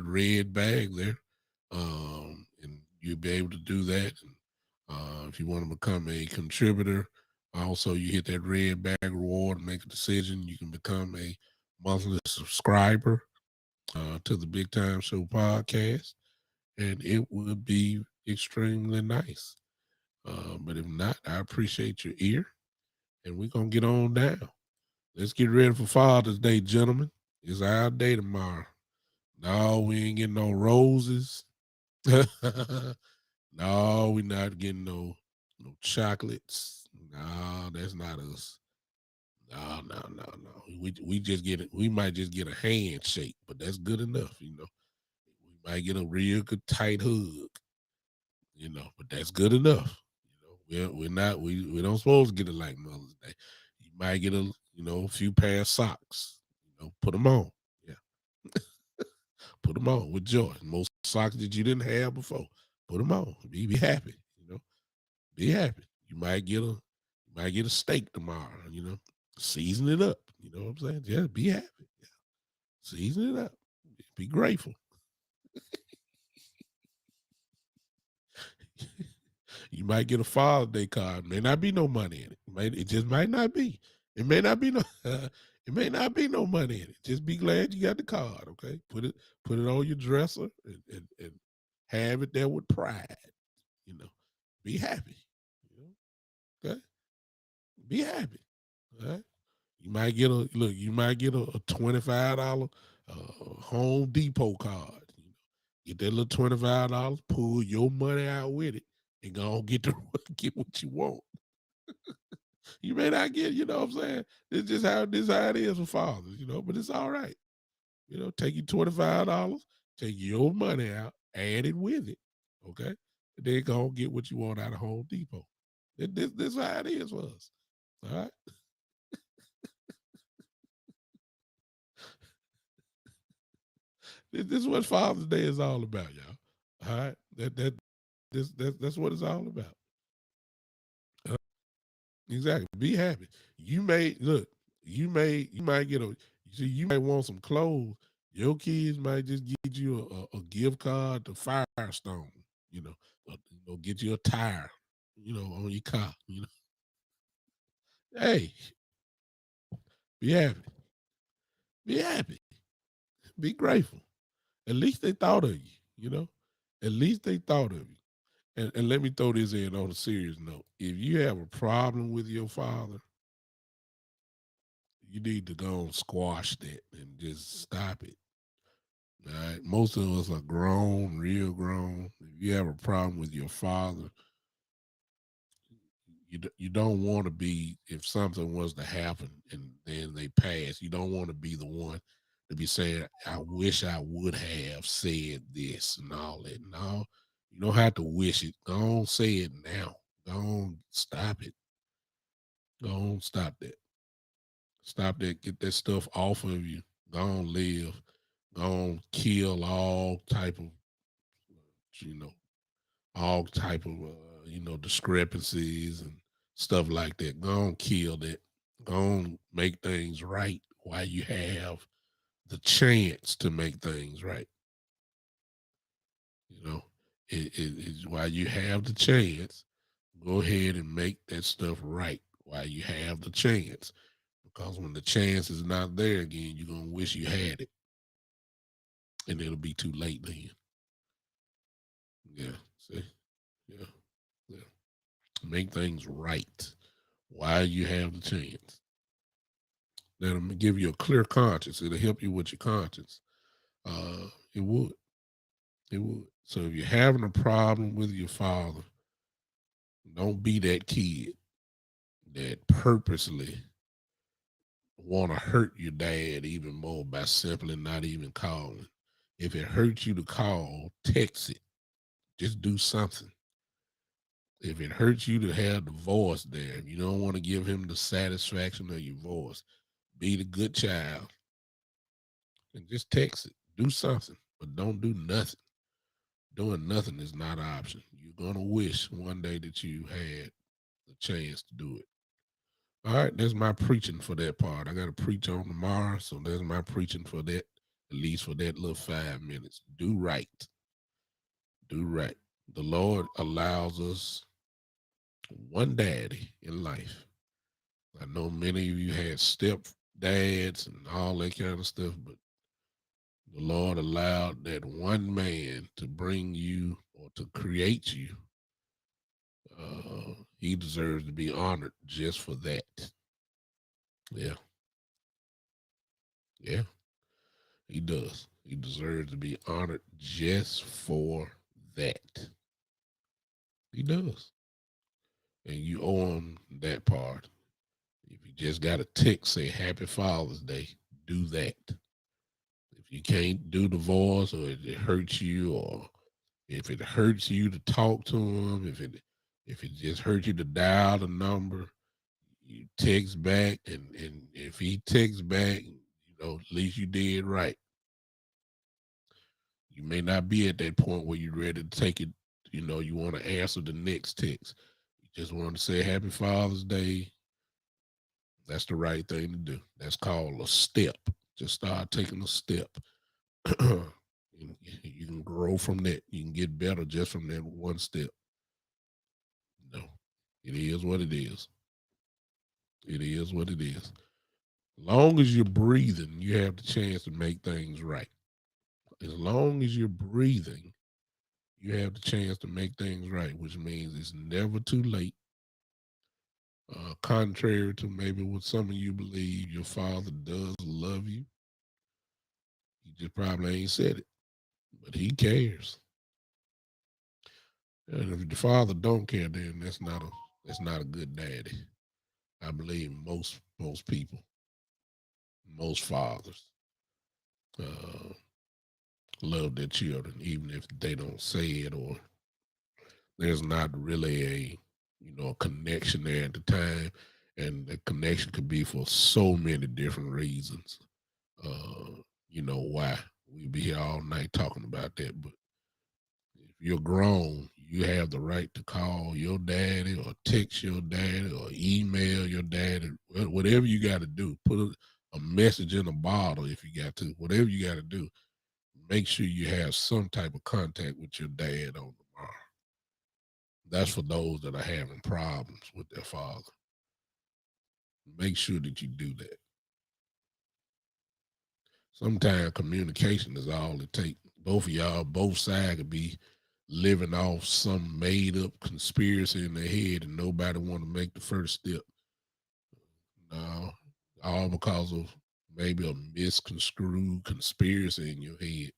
red bag there, and you'll be able to do that. If you want to become a contributor, also you hit that red bag reward and make a decision. You can become a monthly subscriber to the Big Time Show podcast, and it would be extremely nice. But if not, I appreciate your ear, and we're gonna get on down. Let's get ready for Father's Day, gentlemen. It's our day tomorrow. No, we ain't getting no roses. No, we're not getting no No chocolates. No, that's not us. No, no, no, no. We just get it. We might just get a handshake, but that's good enough. We might get a real good tight hug. But that's good enough. We're not we don't supposed to get it like Mother's Day. You might get a few pair of socks. Put them on. Yeah, put them on with joy. Most socks that you didn't have before. Put them on. Be happy. Be happy. You might get a steak tomorrow. Season it up. You know what I'm saying? Just be happy. Yeah. Season it up. Be grateful. You might get a Father's Day card. May not be no money in it. It just might not be. It may not be no. It may not be no money in it. Just be glad you got the card. Okay, put it on your dresser and have it there with pride. You know, be happy. Okay, be happy. All right. You might get a $25 Home Depot card. Get that little $25, pull your money out with it, and go on get what you want. You may not get, you know what I'm saying? This how it is for fathers, but it's all right. Take your $25, take your money out, add it with it. Okay. And then go and get what you want out of Home Depot. This how it is for us. All right. This is what Father's Day is all about, y'all. All right. That's what it's all about. Exactly. Be happy. You may look. You might get a. You might want some clothes. Your kids might just get you a gift card to Firestone. Get you a tire. On your car. Hey, be happy. Be happy. Be grateful. At least they thought of you. At least they thought of you. And let me throw this in on a serious note. If you have a problem with your father, you need to go and squash that and just stop it. All right. Most of us are grown, real grown. If you have a problem with your father, you don't want to be, if something was to happen and then they pass, you don't want to be the one to be saying, I wish I would have said this and all that. No, you don't have to wish it. Go on, say it now. Go on, stop it. Go on, stop that. Stop that. Get that stuff off of you. Go on, live. Go on, kill you know, all type of discrepancies and stuff like that. Go on, kill that. Go on, make things right while you have the chance to make things right. You know, it's while you have the chance, go ahead and make that stuff right while you have the chance. Because when the chance is not there again, you're gonna wish you had it, and it'll be too late then. Yeah, see, yeah, yeah. Make things right while you have the chance. That'll give you a clear conscience. It'll help you with your conscience. It would. It would. So if you're having a problem with your father, don't be that kid that purposely want to hurt your dad even more by simply not even calling. If it hurts you to call, text it. Just do something. If it hurts you to have the voice there, you don't want to give him the satisfaction of your voice, be the good child and just text it. Do something, but don't do nothing. Doing nothing is not an option. You're going to wish one day that you had the chance to do it. All right, that's my preaching for that part. I got to preach on tomorrow, so that's my preaching for that, at least for that little 5 minutes. Do right. Do right. The Lord allows us one daddy in life. I know many of you had step dads and all that kind of stuff, but the Lord allowed that one man to bring you or to create you. He deserves to be honored just for that. Yeah. Yeah, he does. He deserves to be honored just for that. He does. and you owe them that part. If you just got a text say Happy Father's Day, do that. If you can't do the voice, or it hurts you, or if it hurts you to talk to him, if it just hurts you to dial the number, you text back, and if he texts back, at least you did right. You may not be at that point where you're ready to take it. You want to answer the next text. You just want to say Happy Father's Day. That's the right thing to do. That's called a step. Just start taking a step. You can grow from that. You can get better just from that one step. No, it is what it is. It is what it is. Long as you're breathing, you have the chance to make things right. As long as you're breathing, you have the chance to make things right, which means it's never too late. Contrary to maybe what some of you believe, your father does love you. He just probably ain't said it, but he cares. And if the father don't care, then that's not a good daddy. I believe most people, most fathers, uh, love their children, even if they don't say it, or there's not really a connection there at the time, and the connection could be for so many different reasons. Uh, why we be here all night talking about that, but if you're grown, you have the right to call your daddy, or text your daddy, or email your daddy, whatever you got to do. Put a message in a bottle if you got to. Whatever you got to do, make sure you have some type of contact with your dad on tomorrow. That's for those that are having problems with their father. Make sure that you do that. Sometimes communication is all it takes. Both of y'all, both sides could be living off some made up conspiracy in their head, and nobody want to make the first step. No, all because of maybe a misconstrued conspiracy in your head.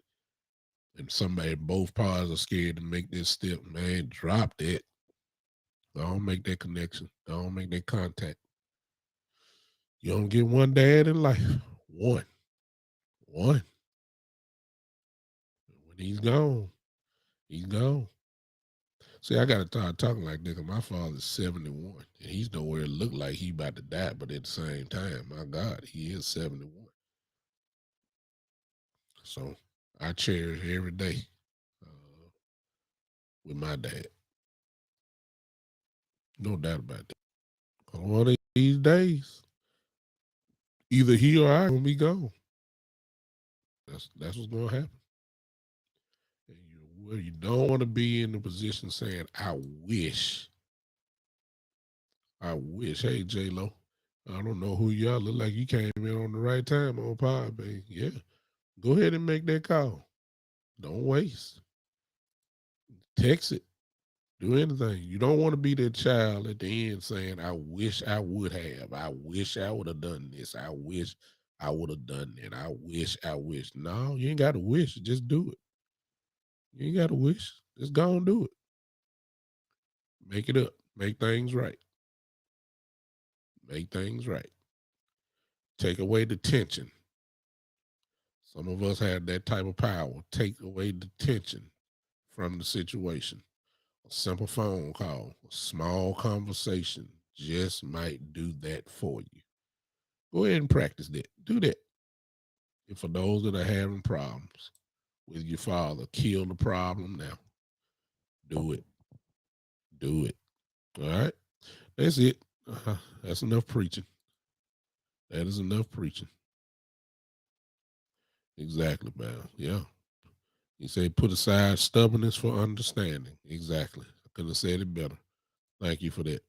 And both parties are scared to make this step. Man, drop that. Don't make that connection. Don't make that contact. You don't get one dad in life. One. One. When he's gone, he's gone. See, I gotta start talking like that, 'cause my father's 71, and he's nowhere look like he about to die, but at the same time, my God, he is 71. So I cherish every day uh, with my dad. No doubt about that. 'Cause one of these days, either he or I gonna be gone. That's what's gonna happen. And you don't want to be in the position saying, I wish. Hey, J Lo, I don't know who y'all look like. You came in on the right time on Pod, baby. Yeah, go ahead and make that call. Don't waste. Text it. Do anything. You don't want to be that child at the end saying, I wish I would have. I wish I would have done this. I wish I would have done that. I wish. No, you ain't got to wish. Just do it. You ain't got to wish. Just go and do it. Make it up. Make things right. Make things right. Take away the tension. Some of us have that type of power. Take away the tension from the situation. A simple phone call, a small conversation just might do that for you. Go ahead and practice that. Do that. And for those that are having problems with your father, kill the problem now. Do it. Do it. All right. That's it. That's enough preaching. That is enough preaching. Exactly, man. Yeah. You say put aside stubbornness for understanding. Exactly. I could have said it better. Thank you for that.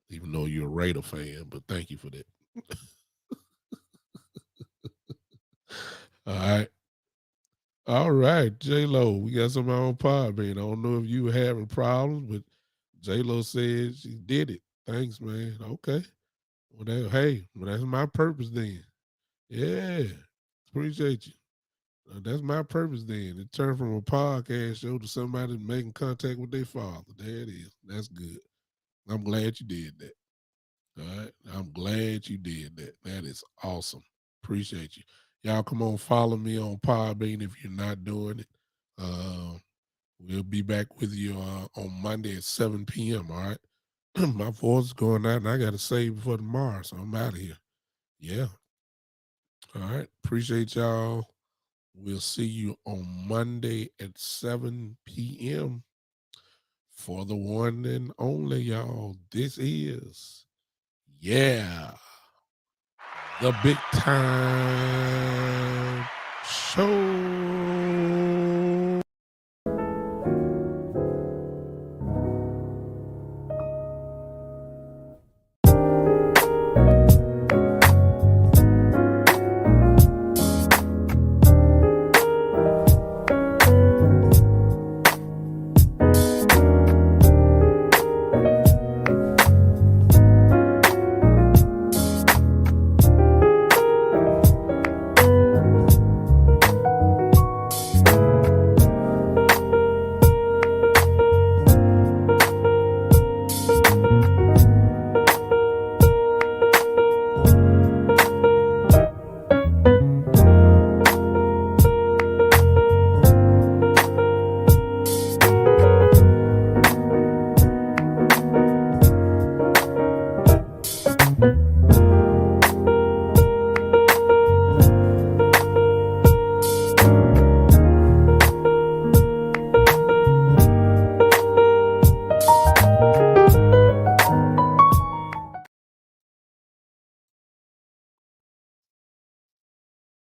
Even though you're a Raider fan, but thank you for that. All right. All right, J Lo, we got some on pod, man. I don't know if you were having problems, but J Lo said she did it. Thanks, man. Okay. Well, that's my purpose then. Yeah. Appreciate you. That's my purpose then. It turned from a podcast show to somebody making contact with their father. There it is. That's good. I'm glad you did that. All right. I'm glad you did that. That is awesome. Appreciate you. Y'all come on, follow me on Podbean if you're not doing it. We'll be back with you on Monday at 7 p.m. All right. My voice is going out and I got to save for tomorrow. So I'm out of here. Yeah. All right. Appreciate y'all. We'll see you on Monday at 7 p.m. for the one and only, y'all. This is, yeah, the Big Time Show.